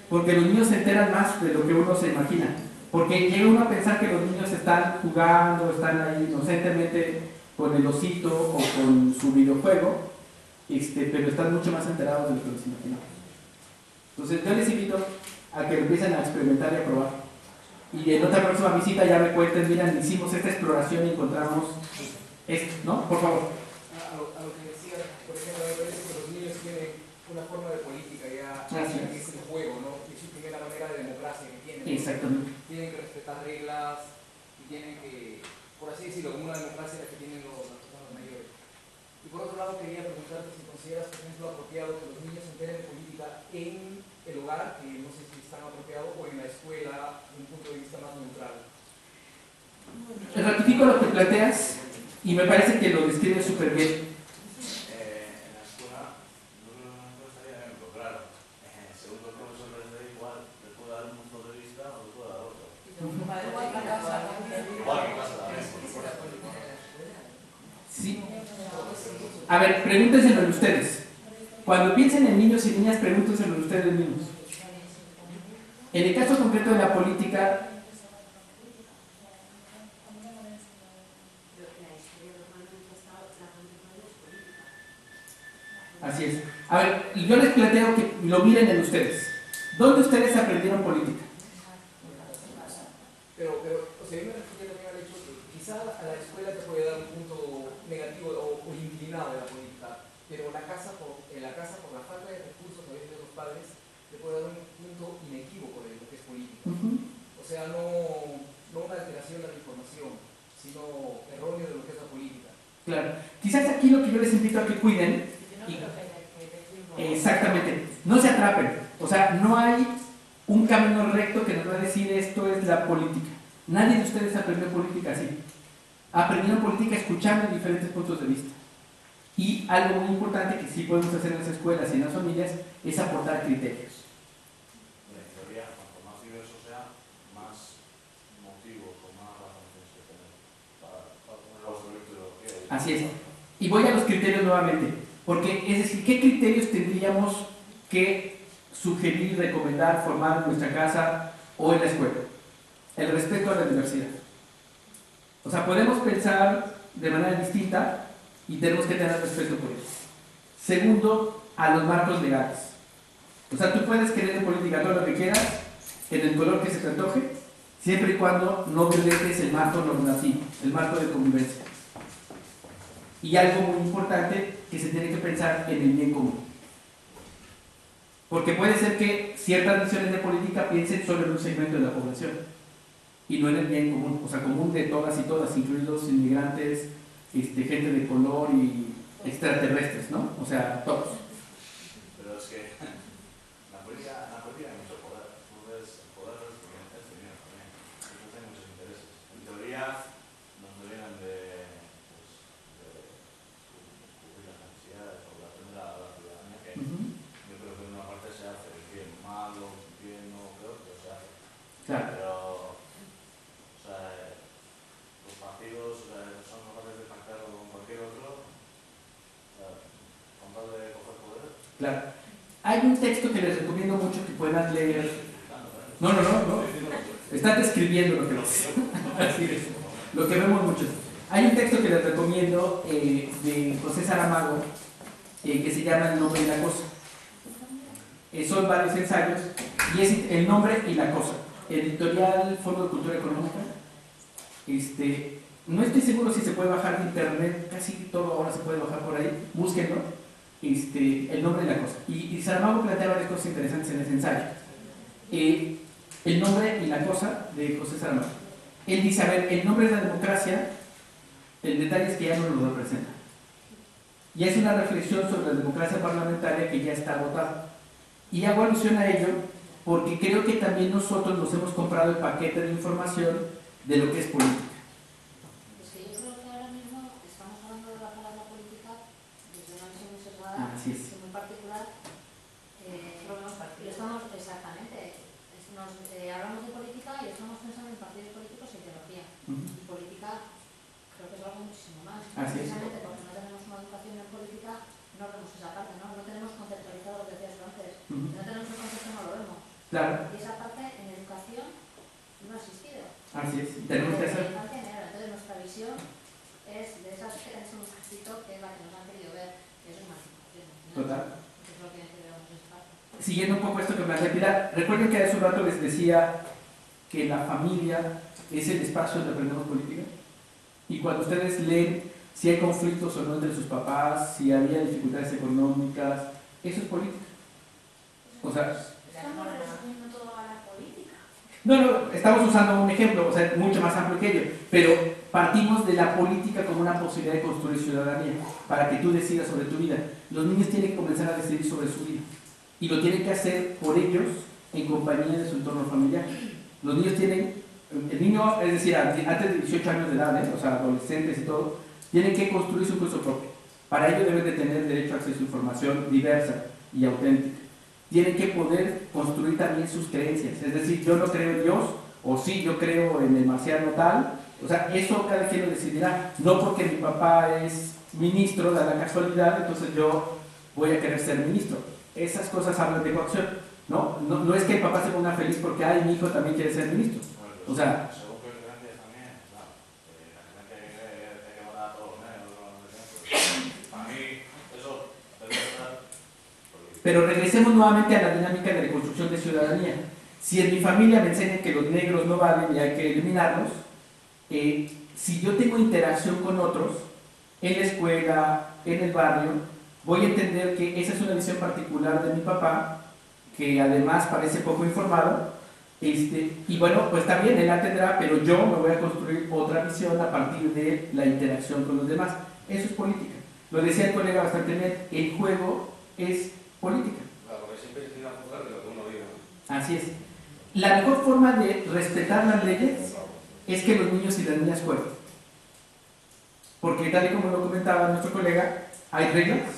Porque los niños se enteran más de lo que uno se imagina. Porque llega uno a pensar que los niños están jugando, están ahí inocentemente con el osito o con su videojuego, pero están mucho más enterados de lo que nos imaginamos. Entonces yo les invito a que empiecen a experimentar y a probar. Y en otra próxima visita ya me cuenten, miren, hicimos esta exploración y encontramos esto, ¿no? Por favor. A lo que decía, por ejemplo, me parece que los niños tienen una forma de política ya, que es el juego, ¿no? Es su primera manera de democracia que tienen. Exactamente. Tienen que respetar reglas y tienen que, por así decirlo, como una democracia la que tienen las personas mayores. Y por otro lado quería preguntarte si consideras, por ejemplo, apropiado que los niños se enteren de política en el hogar, que no sé si es tan apropiado, o en la escuela, de un punto de vista más neutral. Ratifico lo que planteas. Y me parece que lo describe súper bien. En la escuela, no estaría bien, pero claro, según el profesor les dé igual, le puede dar un punto de vista o le puede dar otro. Igual que en casa también. Sí. A ver, pregúntenselo ustedes. Cuando piensen en niños y niñas, pregúntenselo ustedes mismos. En el caso concreto de la política, así es. A ver, yo les planteo que lo miren en ustedes. ¿Dónde ustedes aprendieron política? Pero, o sea, yo me refiero también al hecho que quizá a la escuela te puede dar un punto negativo o inclinado de la política, pero en la casa, por la falta de recursos a veces de los padres, te puede dar un punto inequívoco de lo que es política. O sea, no una alteración de la información, sino erróneo de lo que es la política. Claro. Quizás aquí lo que yo les invito a que cuiden, exactamente, no se atrapen. O sea, no hay un camino recto que nos va a decir esto es la política. Nadie de ustedes aprendió política así. Aprendieron política escuchando diferentes puntos de vista. Y algo muy importante que sí podemos hacer en las escuelas y en las familias es aportar criterios. En teoría, cuanto más diverso sea, más motivos o más razones que tener para construir tu ideología. Así es. Y voy a los criterios nuevamente. Porque, es decir, ¿qué criterios tendríamos que sugerir, recomendar, formar en nuestra casa o en la escuela? El respeto a la diversidad. O sea, podemos pensar de manera distinta y tenemos que tener respeto por ello. Segundo, a los marcos legales. O sea, tú puedes querer en política todo lo que quieras, en el color que se te antoje, siempre y cuando no violentes el marco normativo, el marco de convivencia. Y algo muy importante que se tiene que pensar en el bien común. Porque puede ser que ciertas visiones de política piensen solo en un segmento de la población y no en el bien común, o sea, común de todas y todas, incluidos inmigrantes, gente de color y extraterrestres, ¿no? O sea, todos. Pero es que la política hay mucho poder. Tú ves el poder de los clientes, el dinero también. Entonces hay muchos intereses. En teoría, nos deberían de cubrir las necesidades o atender a la ciudadanía, que yo creo que en una parte se hace bien malo, bien no peor, pero se hace. Claro. Pero, o sea, los partidos son capaces de pactar con cualquier otro, con tal de coger poder. Claro. Hay un texto que les recomiendo mucho que puedan leer. No. Están describiendo lo que ves. Así es. Lo que vemos muchos. Hay un texto que les recomiendo de José Saramago que se llama El nombre y la cosa. Son varios ensayos y es El nombre y la cosa. Editorial Fondo de Cultura Económica. No estoy seguro si se puede bajar de internet, casi todo ahora se puede bajar por ahí, búsquenlo. El nombre y la cosa. Y Saramago plantea varias cosas interesantes en ese ensayo. El nombre y la cosa de José Saramago. Él dice, a ver, el nombre es la democracia, el detalle es que ya no lo representa. Y es una reflexión sobre la democracia parlamentaria que ya está agotada. Y hago alusión a ello porque creo que también nosotros nos hemos comprado el paquete de información de lo que es política. Es que yo creo que ahora mismo estamos hablando de la palabra política desde una visión muy sesgada, Así es. muy particular. Estamos, exactamente, hablamos de política y estamos pensando en partidos políticos e ideología. Y política creo que es algo muchísimo más. Así es. Precisamente porque no tenemos una educación en política, no vemos esa parte, no tenemos conceptualizado lo que decías tú antes. Si no tenemos el concepto, no lo vemos. Claro. Y esa parte en educación no ha existido. Así es. Tenemos que hacer. Entonces nuestra visión es de esas que es un ejército que es la que nos han querido ver, que es emancipación. Total. Es lo que debemos estar. Siguiendo un poco esto que me hacía Pilar, recuerden que hace un rato les decía que la familia es el espacio donde aprendemos política. Y cuando ustedes leen si hay conflictos o no entre sus papás, si había dificultades económicas, eso es política. O sea, Estamos resumiendo todo a la política. no, estamos usando un ejemplo, o sea, mucho más amplio que ello, pero partimos de la política como una posibilidad de construir ciudadanía, para que tú decidas sobre tu vida. Los niños tienen que comenzar a decidir sobre su vida, y lo tienen que hacer por ellos, en compañía de su entorno familiar. Los niños tienen, el niño, es decir, antes de 18 años de edad, o sea, adolescentes y todo, tienen que construir su curso propio. Para ello deben de tener derecho a acceso a información diversa y auténtica. Tienen que poder construir también sus creencias, es decir, yo no creo en Dios, o sí, yo creo en el marciano tal, o sea, eso cada quien lo decidirá, no porque mi papá es ministro, da la casualidad, entonces yo voy a querer ser ministro. Esas cosas hablan de coacción, ¿no? No es que el papá se ponga feliz porque, ay, mi hijo también quiere ser ministro. O sea, según tus creencias también, claro, la gente que votar a todos, para mí, eso debe estar. pero regresemos nuevamente a la dinámica de reconstrucción de ciudadanía. Si en mi familia me enseñan que los negros no valen y hay que eliminarlos, si yo tengo interacción con otros, en la escuela, en el barrio, voy a entender que esa es una visión particular de mi papá, que además parece poco informado, y bueno, pues también él la tendrá, pero yo me voy a construir otra visión a partir de la interacción con los demás. Eso es política. Lo decía el colega bastante bien, el juego es política. Claro, porque siempre tiene que juzgar de lo que uno vive, ¿no? Así es. La mejor forma de respetar las leyes es que los niños y las niñas jueguen. Porque tal y como lo comentaba nuestro colega, hay reglas,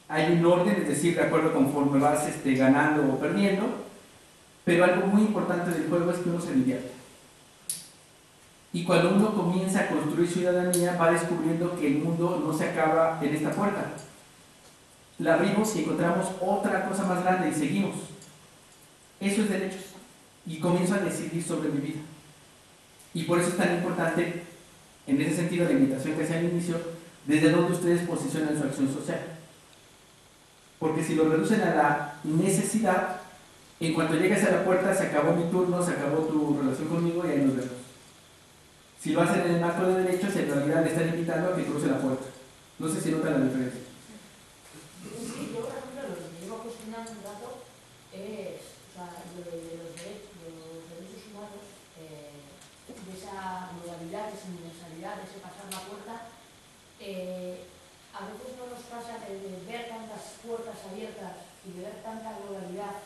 hay un orden, es decir, de acuerdo conforme vas ganando o perdiendo, pero algo muy importante del juego es que uno se divierte. Y cuando uno comienza a construir ciudadanía, va descubriendo que el mundo no se acaba en esta puerta. La abrimos y encontramos otra cosa más grande y seguimos. Eso es derechos. Y comienzo a decidir sobre mi vida. Y por eso es tan importante, en ese sentido, la invitación que hacía al inicio, desde donde ustedes posicionan su acción social. Porque si lo reducen a la necesidad, en cuanto llegues a la puerta, se acabó mi turno, se acabó tu relación conmigo y ahí nos vemos. Si lo hacen en el marco de derechos, en realidad le están invitando a que cruce la puerta. No sé si notan la diferencia. Sí, yo, por ejemplo, lo que llevo cuestionando un rato es, o sea, lo de los derechos humanos, de esa globalidad, de esa universalidad, de ese pasar la puerta, a veces no nos pasa de ver tantas puertas abiertas y de ver tanta globalidad,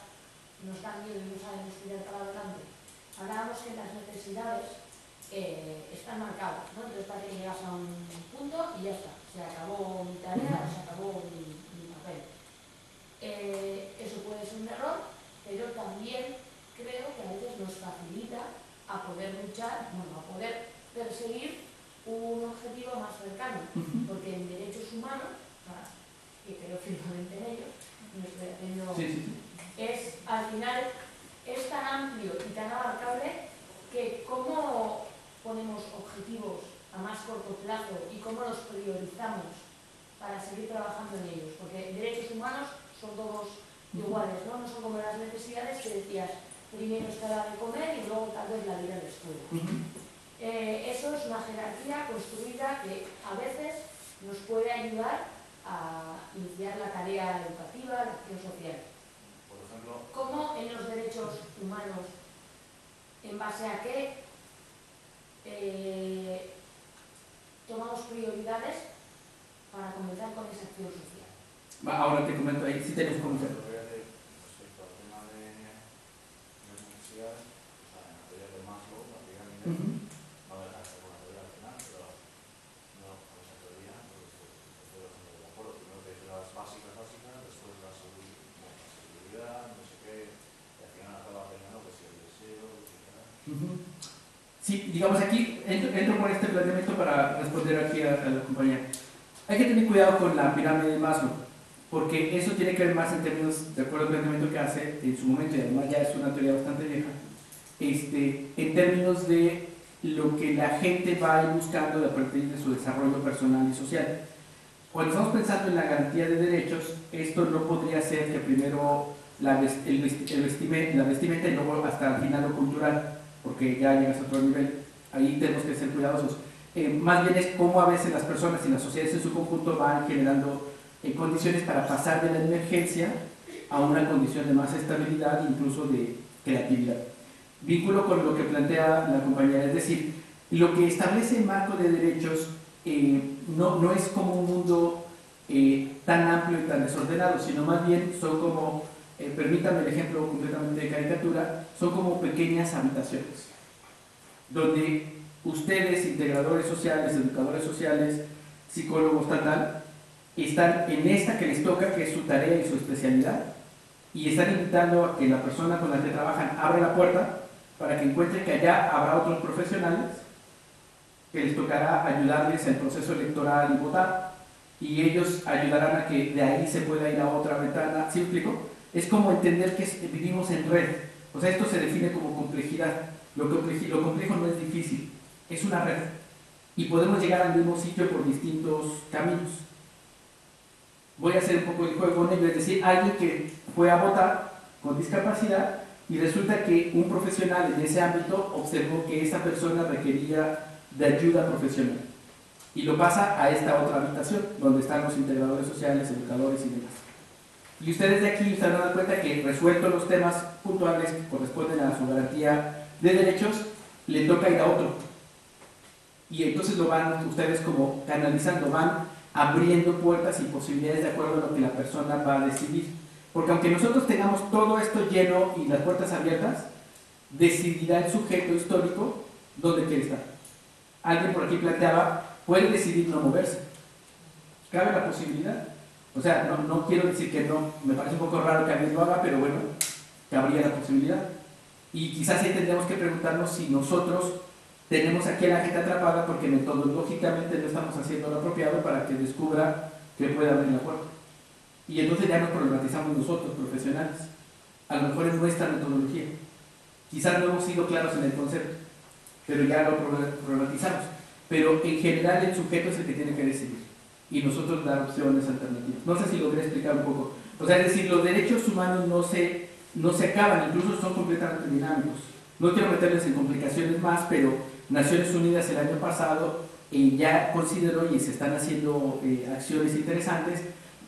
nos dan miedo y no sabemos tirar para adelante. Hablábamos que las necesidades están marcadas, ¿no? Entonces parece que llegas a un punto y ya está, se acabó mi tarea, se acabó mi papel. Eso puede ser un error, pero también creo que a veces nos facilita a poder luchar, bueno, a poder perseguir un objetivo más cercano, porque en derechos humanos, que creo firmemente en ellos, me estoy haciendo, es, al final, es tan amplio y tan abarcable que cómo ponemos objetivos a más corto plazo y cómo los priorizamos para seguir trabajando en ellos, porque derechos humanos son todos iguales, ¿no? No son como las necesidades que decías, primero está la de comer y luego tal vez la de ir a la escuela. Eso es una jerarquía construida que a veces nos puede ayudar a iniciar la tarea educativa, la acción social. Por ejemplo, ¿Cómo en los derechos humanos, en base a qué tomamos prioridades para comenzar con esa acción social? Ahora te comento ahí, sí tenemos como hacerlo. respecto al tema de las necesidades, o sea, en la teoría de Maslow, la pirámide, va a dejar de ser una teoría al final, pero no con esa teoría, pues estoy bastante de acuerdo. Primero te dice las básicas, después la seguridad, no sé qué, y al final acaba terminando que si el deseo, etc. Sí, digamos aquí, entro por este planteamiento para responder aquí a la compañera. Hay que tener cuidado con la pirámide de Maslow, porque eso tiene que ver más en términos, de acuerdo al planteamiento que hace en su momento, y además ya es una teoría bastante vieja, en términos de lo que la gente va a ir buscando a partir de su desarrollo personal y social. Cuando estamos pensando en la garantía de derechos, esto no podría ser que primero la vestimenta y luego hasta el final lo cultural, porque ya llegas a otro nivel. Ahí tenemos que ser cuidadosos. Más bien es cómo a veces las personas y las sociedades en su conjunto van generando condiciones para pasar de la emergencia a una condición de más estabilidad, incluso de creatividad. Vínculo con lo que plantea la compañera, es decir, lo que establece el marco de derechos no es como un mundo tan amplio y tan desordenado, sino más bien son como, permítanme el ejemplo completamente de caricatura, son como pequeñas habitaciones, donde ustedes, integradores sociales, educadores sociales, psicólogos, tal, están en esta que les toca, que es su tarea y su especialidad, y están invitando a que la persona con la que trabajan abra la puerta para que encuentren que allá habrá otros profesionales que les tocará ayudarles al proceso electoral y votar, y ellos ayudarán a que de ahí se pueda ir a otra ventana. ¿Sí me explico? Es como entender que vivimos en red. O sea, esto se define como complejidad. Lo complejo no es difícil, es una red. Y podemos llegar al mismo sitio por distintos caminos. Voy a hacer un poco el juego con ello, es decir, alguien que fue a votar con discapacidad y resulta que un profesional en ese ámbito observó que esa persona requería de ayuda profesional y lo pasa a esta otra habitación donde están los integradores sociales, educadores y demás. Y ustedes de aquí se dan cuenta que resueltos los temas puntuales que corresponden a su garantía de derechos, le toca ir a otro. Y entonces lo van ustedes como canalizando, van abriendo puertas y posibilidades de acuerdo a lo que la persona va a decidir. Porque aunque nosotros tengamos todo esto lleno y las puertas abiertas, decidirá el sujeto histórico dónde quiere estar. Alguien por aquí planteaba, puede decidir no moverse. Cabe la posibilidad. O sea, no quiero decir que no, me parece un poco raro que alguien lo haga, pero bueno, cabría la posibilidad. Y quizás ahí tendríamos que preguntarnos si nosotros tenemos aquí a la gente atrapada porque metodológicamente no estamos haciendo lo apropiado para que descubra que puede abrir la puerta. Y entonces ya nos problematizamos nosotros, profesionales. A lo mejor es nuestra metodología. Quizás no hemos sido claros en el concepto, pero ya lo problematizamos. Pero en general el sujeto es el que tiene que decidir y nosotros dar opciones alternativas. No sé si logré explicar un poco. O sea, es decir, los derechos humanos no se acaban, incluso son completamente dinámicos. No quiero meterles en complicaciones más, pero Naciones Unidas el año pasado ya consideró y se están haciendo acciones interesantes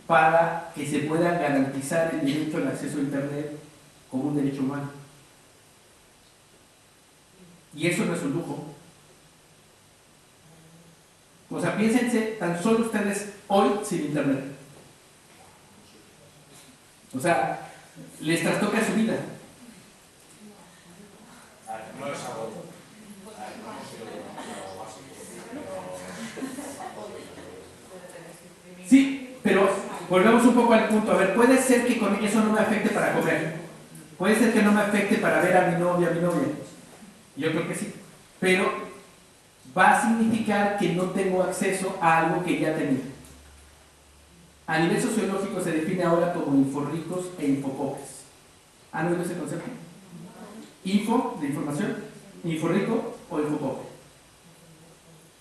para que se pueda garantizar el derecho al acceso a Internet como un derecho humano. Y eso no es un lujo. O sea, piénsense tan solo ustedes hoy sin Internet. O sea, les trastoca su vida. No es algo Sí, pero volvemos un poco al punto. A ver, puede ser que con eso no me afecte para comer. Puede ser que no me afecte para ver a mi novia, Yo creo que sí. Pero va a significar que no tengo acceso a algo que ya tenía. A nivel sociológico se define ahora como inforricos e infopobres. ¿Han oído ese concepto? Info, de información, inforrico o infopobre.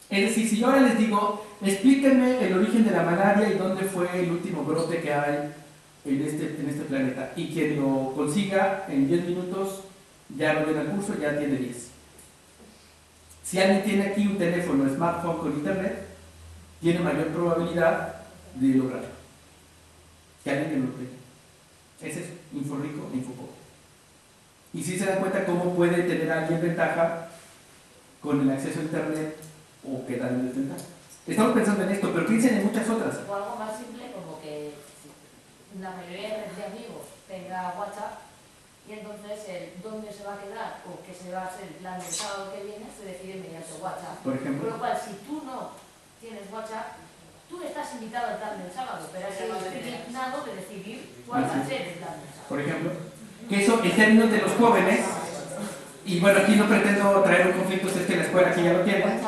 Es decir, si yo ahora les digo, explíquenme el origen de la malaria y dónde fue el último brote que hay en este planeta, y quien lo consiga en 10 minutos ya lo ven al curso, ya tiene 10. Si alguien tiene aquí un teléfono, smartphone con internet, tiene mayor probabilidad de lograrlo que alguien que no lo tenga. Ese es inforrico e infopobre. Y si se dan cuenta cómo puede tener alguien ventaja con el acceso a internet o quedar en desventaja. Estamos pensando en esto, pero piensen en muchas otras. O algo más simple como que la mayoría de amigos tenga WhatsApp y entonces el dónde se va a quedar o qué se va a hacer el plan del sábado que viene se decide mediante WhatsApp. Por ejemplo. Con lo cual, si tú no tienes WhatsApp, tú estás invitado al plan del sábado, pero has sido designado de decidir cuál va a ser el plan del sábado. Por ejemplo, que eso en términos de los jóvenes, y bueno, aquí no pretendo traer un conflicto, es que en la escuela aquí ya lo tienen,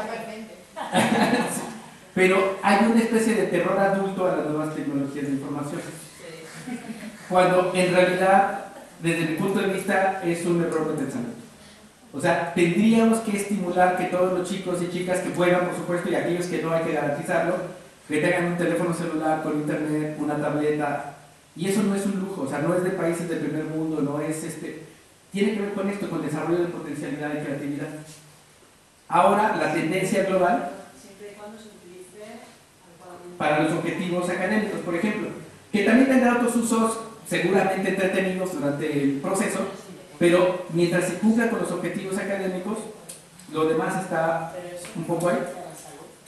pero hay una especie de terror adulto a las nuevas tecnologías de información, cuando en realidad, desde mi punto de vista, es un error de pensamiento. O sea, tendríamos que estimular que todos los chicos y chicas que puedan, por supuesto, y aquellos que no hay que garantizarlo, que tengan un teléfono celular con internet, una tableta. Y eso no es un lujo, o sea, no es de países del primer mundo, no es tiene que ver con esto, con desarrollo de potencialidad y creatividad. Ahora, la tendencia global, siempre y cuando se utilice adecuadamente para los objetivos académicos, por ejemplo, que también tendrá otros usos seguramente entretenidos durante el proceso, pero mientras se cumpla con los objetivos académicos, lo demás está un poco ahí.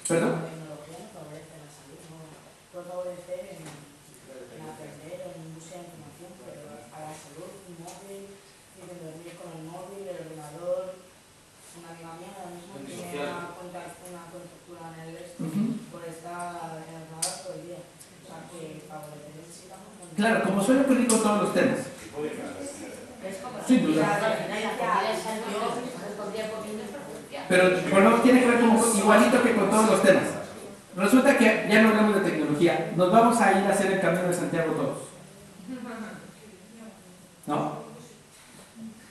¿Perdón? La tecnología no favorece la salud, no puede favorecer en aprender, en buscar información, pero a la salud, un móvil, tienen que dormir con el móvil, el ordenador, una amiga mía ahora mismo Centro tiene social. una contractura en el esto Ujú. por estar en el radar todo el día. O sea, que favorecer el SIDA no puede- Claro, como suele ocurrir con todos los temas. Es como Sin duda. al final la comida es algo que todo el día comiendo es perjudicial. Pero bueno, tiene que ver como igualito que con todos los temas. Resulta que ya no hablamos de tecnología, nos vamos a ir a hacer el Camino de Santiago todos. ¿No?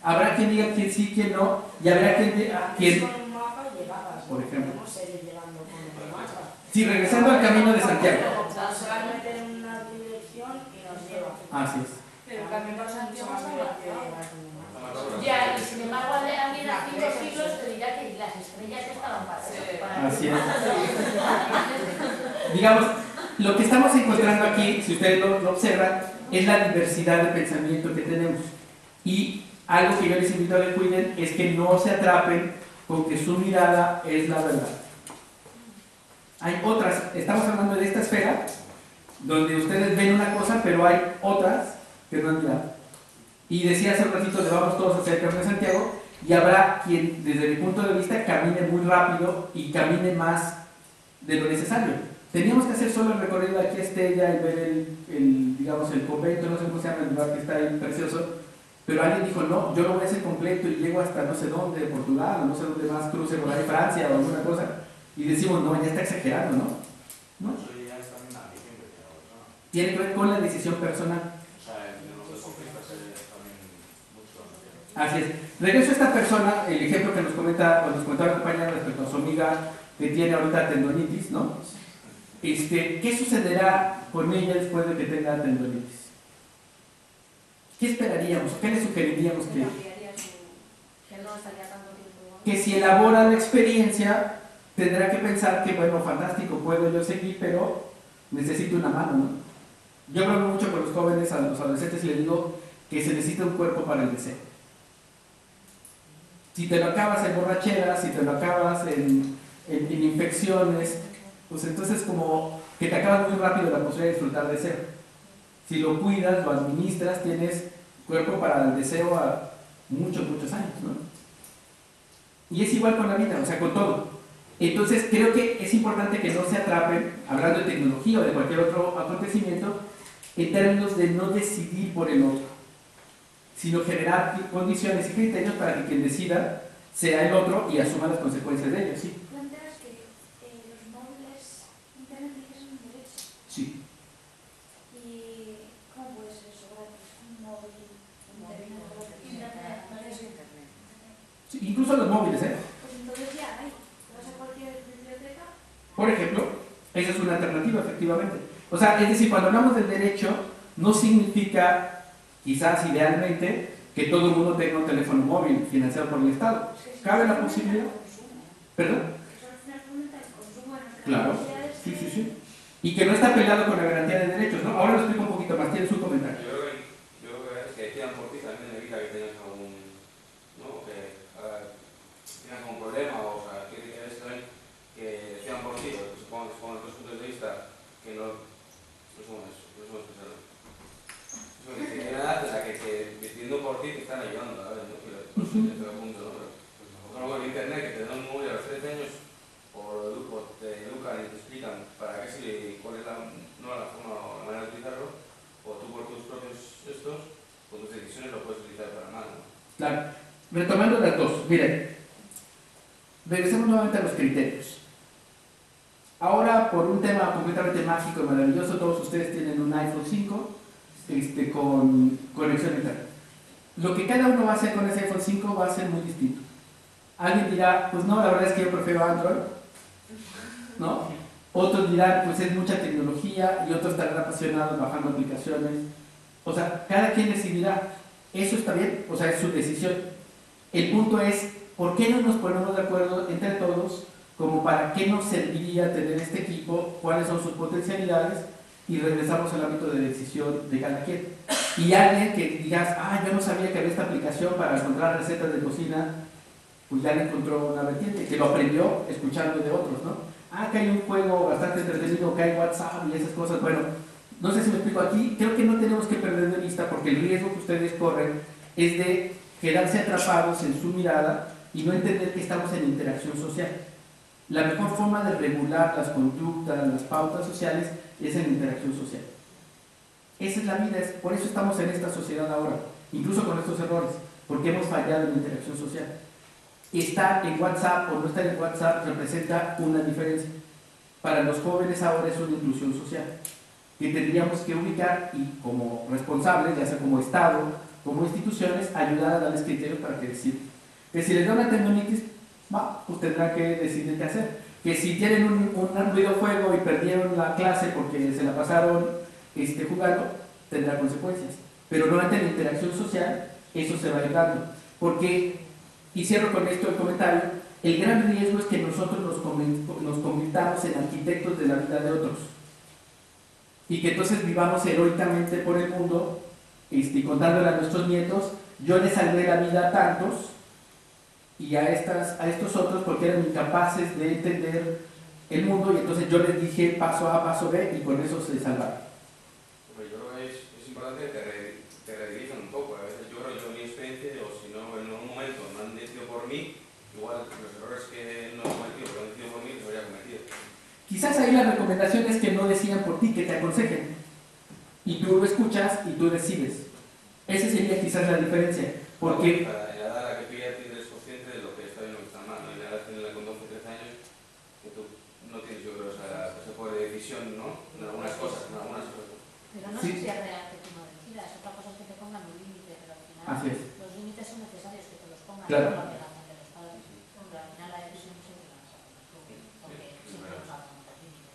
Habrá quien diga quién sí, quién no, y habrá quien diga quién. Con un mapa llegabas, Por ejemplo. podemos seguir llegando con el mapa. Sí, regresando al Camino de Santiago. Se va a meter en una dirección y nos lleva. Así es. Pero el camino de Santiago Mucho más está divertido avanzado. llegar con un mapa. Ya, y sin embargo, alguien a 5 siglos te dirá que las estrellas estaban para eso. Para Así es. Digamos, lo que estamos encontrando aquí, si ustedes lo observan, es la diversidad de pensamiento que tenemos. Y algo que yo les invito a que cuiden es que no se atrapen con que su mirada es la verdad. Hay otras, estamos hablando de esta esfera, donde ustedes ven una cosa, pero hay otras que no han mirado. Y decía hace un ratito, le vamos todos hacia el Camino de Santiago, y habrá quien, desde mi punto de vista, camine muy rápido y camine más de lo necesario. Teníamos que hacer solo el recorrido de aquí a Estella y ver digamos, el convento, no sé cómo se llama el lugar que está ahí precioso, pero alguien dijo, no, yo lo voy a hacer completo y llego hasta no sé dónde, Portugal, o no sé dónde más, cruce por ahí, Francia o alguna cosa, y decimos, no, ya está exagerando, ¿no? Eso ya es también la ambición que tiene la persona. Tiene que ver con la decisión personal. O sea, en los deportistas es también mucho. Así es. Regreso a esta persona, el ejemplo que nos comentaba la compañera respecto a su amiga que tiene ahorita tendonitis, ¿no? ¿Qué sucederá con ella después de que tenga tendonitis? ¿Qué esperaríamos? ¿Qué le sugeriríamos que no estaría tanto tiempo. que si elabora la experiencia tendrá que pensar que, bueno, fantástico, puedo yo seguir, pero necesito una mano, ¿no? Yo hablo mucho con los jóvenes, a los adolescentes, y les digo que se necesita un cuerpo para el deseo. Si te lo acabas en borracheras, si te lo acabas en infecciones, pues entonces como que te acabas muy rápido la posibilidad de disfrutar de ser. Si lo cuidas, lo administras, tienes cuerpo para el deseo a muchos años, ¿no? Y es igual con la vida, o sea, con todo. Entonces creo que es importante que no se atrapen, hablando de tecnología o de cualquier otro acontecimiento, en términos de no decidir por el otro, sino generar condiciones y criterios para que quien decida sea el otro y asuma las consecuencias de ello, ¿sí? Planteas que los móviles, internet dice que es un derecho. Sí. ¿Y cómo puede ser eso gratis? Un móvil, internet gratis. Internet. Sí, incluso los móviles, ¿eh? Pues entonces ya hay. Vas a cualquier biblioteca. Por ejemplo, esa es una alternativa, efectivamente. O sea, es decir, cuando hablamos del derecho, no significa, quizás idealmente, que todo el mundo tenga un teléfono móvil financiado por el Estado. ¿Cabe la posibilidad? ¿Perdón? Eso al final fomenta el consumo de nuestras Claro, necesidades. sí. Y que no está peleado con la garantía de derechos, ¿no? Ahora lo explico un poquito más, tiene su comentario. Yo creo que es que decidan por ti también evita que tengas algún, ¿no? Que tengas algún problema o sea, que es también que decidan por ti, porque supongo otros puntos de vista que no somos especiales. Eso que tiene nada, o sea, que decidiendo por ti te están ayudando, ¿sabes? ¿No? Que punto, ¿no? Pero con el internet, que te dan un móvil a los 13 años, o te educan y te explican para qué sirve, cuál es la forma o la manera de utilizarlo, o tú por tus propios con tus decisiones lo puedes utilizar para mal, ¿no? Claro. Retomando las dos, miren, regresemos nuevamente a los criterios. Ahora, por un tema completamente mágico y maravilloso, todos ustedes tienen un iPhone 5 con conexión a internet. Lo que cada uno va a hacer con ese iPhone 5 va a ser muy distinto. Alguien dirá, pues no, la verdad es que yo prefiero Android, ¿no? Otros dirán, pues es mucha tecnología, y otros estarán apasionados bajando aplicaciones. O sea, cada quien decidirá. Eso está bien, o sea, es su decisión. El punto es, ¿por qué no nos ponemos de acuerdo entre todos como para qué nos serviría tener este equipo, cuáles son sus potencialidades, y regresamos al ámbito de decisión de cada quien? Y alguien que digas, yo no sabía que había esta aplicación para encontrar recetas de cocina, pues ya le encontró una vertiente, que lo aprendió escuchando de otros, ¿no? Que hay un juego bastante entretenido, que hay WhatsApp y esas cosas. Bueno, no sé si me explico aquí, creo que no tenemos que perder de vista, porque el riesgo que ustedes corren es de quedarse atrapados en su mirada y no entender que estamos en interacción social. La mejor forma de regular las conductas, las pautas sociales, es en interacción social. Esa es la vida, por eso estamos en esta sociedad ahora, incluso con estos errores, porque hemos fallado en la interacción social. Estar en WhatsApp o no estar en WhatsApp representa una diferencia. Para los jóvenes ahora es una inclusión social, que tendríamos que ubicar y como responsables, ya sea como Estado, como instituciones, ayudar a darles criterios para que decidan. Que si les da una tendinitis, pues tendrán que decidir qué hacer. Que si tienen un videojuego y perdieron la clase porque se la pasaron jugando, tendrá consecuencias. Pero no ante la interacción social, eso se va a ir dando. Porque, y cierro con esto el comentario, el gran riesgo es que nosotros nos convirtamos en arquitectos de la vida de otros. Y que entonces vivamos heroicamente por el mundo, contándole a nuestros nietos, yo les salvé la vida a tantos, y a estos otros porque eran incapaces de entender el mundo, y entonces yo les dije paso A, paso B, y con eso se salvaron. Yo creo que es importante que te redirijas un poco. A veces yo creo que mi experiencia, o si no, en algún momento no han decidido por mí, igual los errores que no he cometido, pero han decidido por mí, los habría cometido. Quizás ahí la recomendación es que no decidan por ti, que te aconsejen. Y tú lo escuchas y tú decides. Esa sería quizás la diferencia. Porque en la edad a la que tú ya eres consciente de lo que está bien y lo que está mal, ¿no? En la edad que con 12 o 13 años, que tú no tienes, yo creo, ese poder de decisión, ¿no? En algunas cosas, en algunas cosas. Pero no sé si es real que tú no decidas, otra cosa es que te pongan un límite, pero al final así es. los límites son necesarios que te los pongan, Claro. no la obligación de los padres. Pero al final la decisión siempre la vas a tomar tú, porque siempre nos va a poner límites.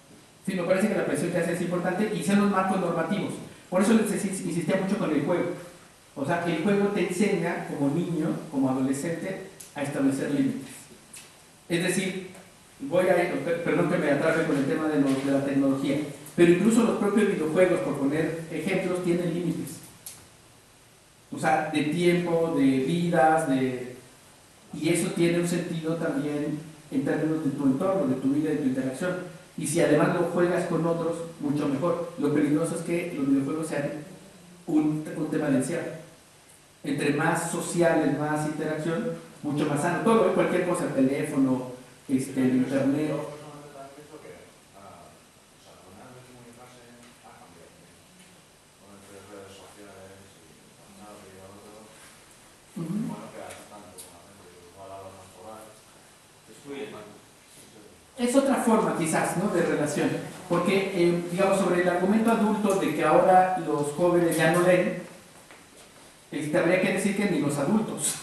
Sí, me parece que la presión que hace es importante y ser los marcos normativos. Por eso les insistía mucho con el juego. O sea, el juego te enseña como niño, como adolescente, a establecer límites. Es decir, perdón que me atrape con el tema de la tecnología, pero incluso los propios videojuegos, por poner ejemplos, tienen límites. O sea, de tiempo, de vidas, y eso tiene un sentido también en términos de tu entorno, de tu vida, de tu interacción. Y si además lo juegas con otros, mucho mejor. Lo peligroso es que los videojuegos sean un tema de encierro. Entre más sociales, más interacción, mucho más sano. Todo, cualquier cosa, el teléfono, el internet. Es otra forma quizás, ¿no?, de relación, porque digamos, sobre el argumento adulto de que ahora los jóvenes ya no leen, habría que decir que ni los adultos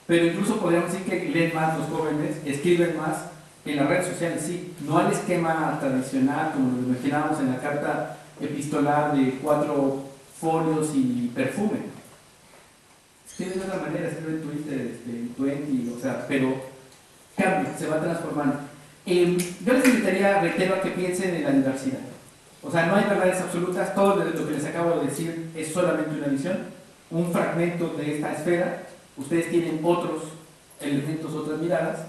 pero incluso podríamos decir que leen más los jóvenes, escriben más en las redes sociales, sí, no al esquema tradicional como lo imaginábamos en la carta epistolar de 4 folios y perfume. Escriben de otra manera, escriben en Twitter, en Twenty, o sea, pero cambia, se va transformando. Yo les invitaría, reitero, a que piensen en la diversidad. O sea, no hay verdades absolutas, todo lo que les acabo de decir es solamente una visión, un fragmento de esta esfera. Ustedes tienen otros elementos, otras miradas,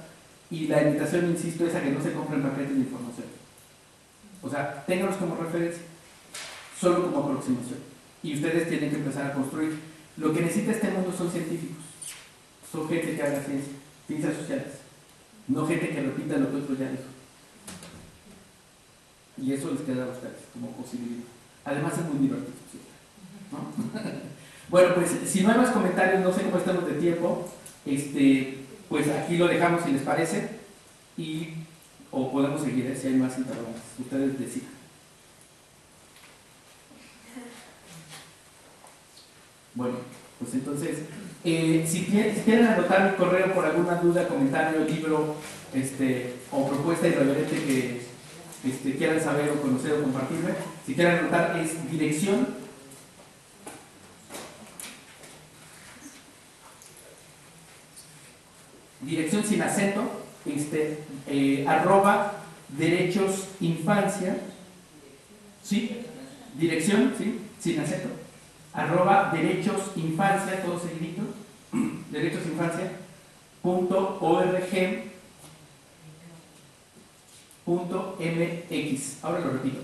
y la invitación, insisto, es a que no se compren paquetes de información. O sea, ténganlos como referencia, solo como aproximación. Y ustedes tienen que empezar a construir. Lo que necesita este mundo son científicos, son gente que haga ciencia, ciencias sociales, no gente que repita lo que otro ya dijo. Y eso les queda a ustedes como posibilidad. Además es muy divertido, ¿sí? ¿No? Bueno, pues si no hay más comentarios, no sé cómo estamos de tiempo, pues aquí lo dejamos si les parece, o podemos seguir, si hay más interrogantes, ustedes decidan. Bueno, pues entonces, si quieren anotar mi correo por alguna duda, comentario, libro, o propuesta irreverente que quieran saber o conocer o compartirme, si quieren anotar es dirección sin acento, @derechosinfancia, ¿sí? Dirección, ¿sí? Sin acento, @derechosinfancia, todo seguidito, derechosinfancia.org.mx. Ahora lo repito,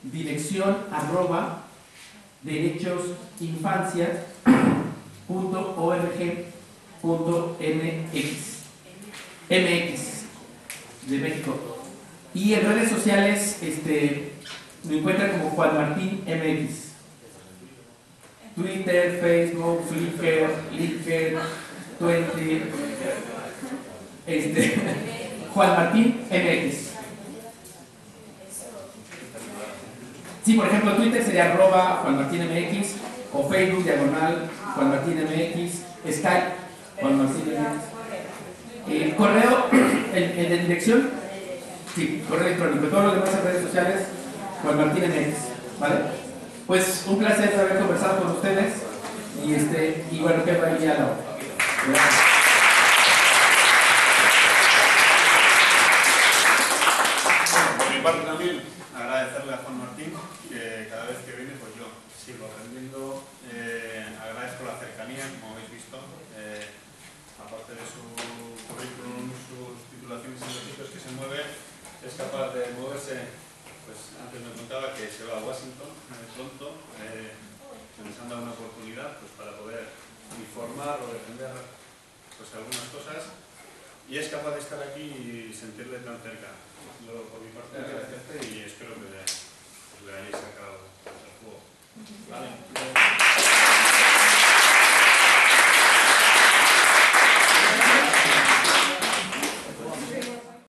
dirección @derechosinfancia.org.mx. MX de México. Y en redes sociales me encuentran como Juan Martín MX. Twitter, Facebook, Flickr, Twenty, Juan Martín MX. Sí, por ejemplo, Twitter sería @JuanMartinMX o Facebook /Juan Martín MX, Skype Juan Martín MX. El correo, el de dirección, sí, correo electrónico, todos los demás en redes sociales, Juan Martín MX, ¿vale? Pues un placer haber conversado con ustedes y bueno, quedo ahí a la hora. Gracias. Por mi parte también, agradecerle a Juan Martín, que cada vez que viene pues yo sigo aprendiendo, agradezco la cercanía, como habéis visto, aparte de su currículum, sus titulaciones en los sitios que se mueve, es capaz de moverse, pues antes me contaba que se va a Washington pronto, nos han dado una oportunidad pues, para poder informar o defender pues, algunas cosas, y es capaz de estar aquí y sentirle tan cerca. Por mi parte, agradecerte y espero que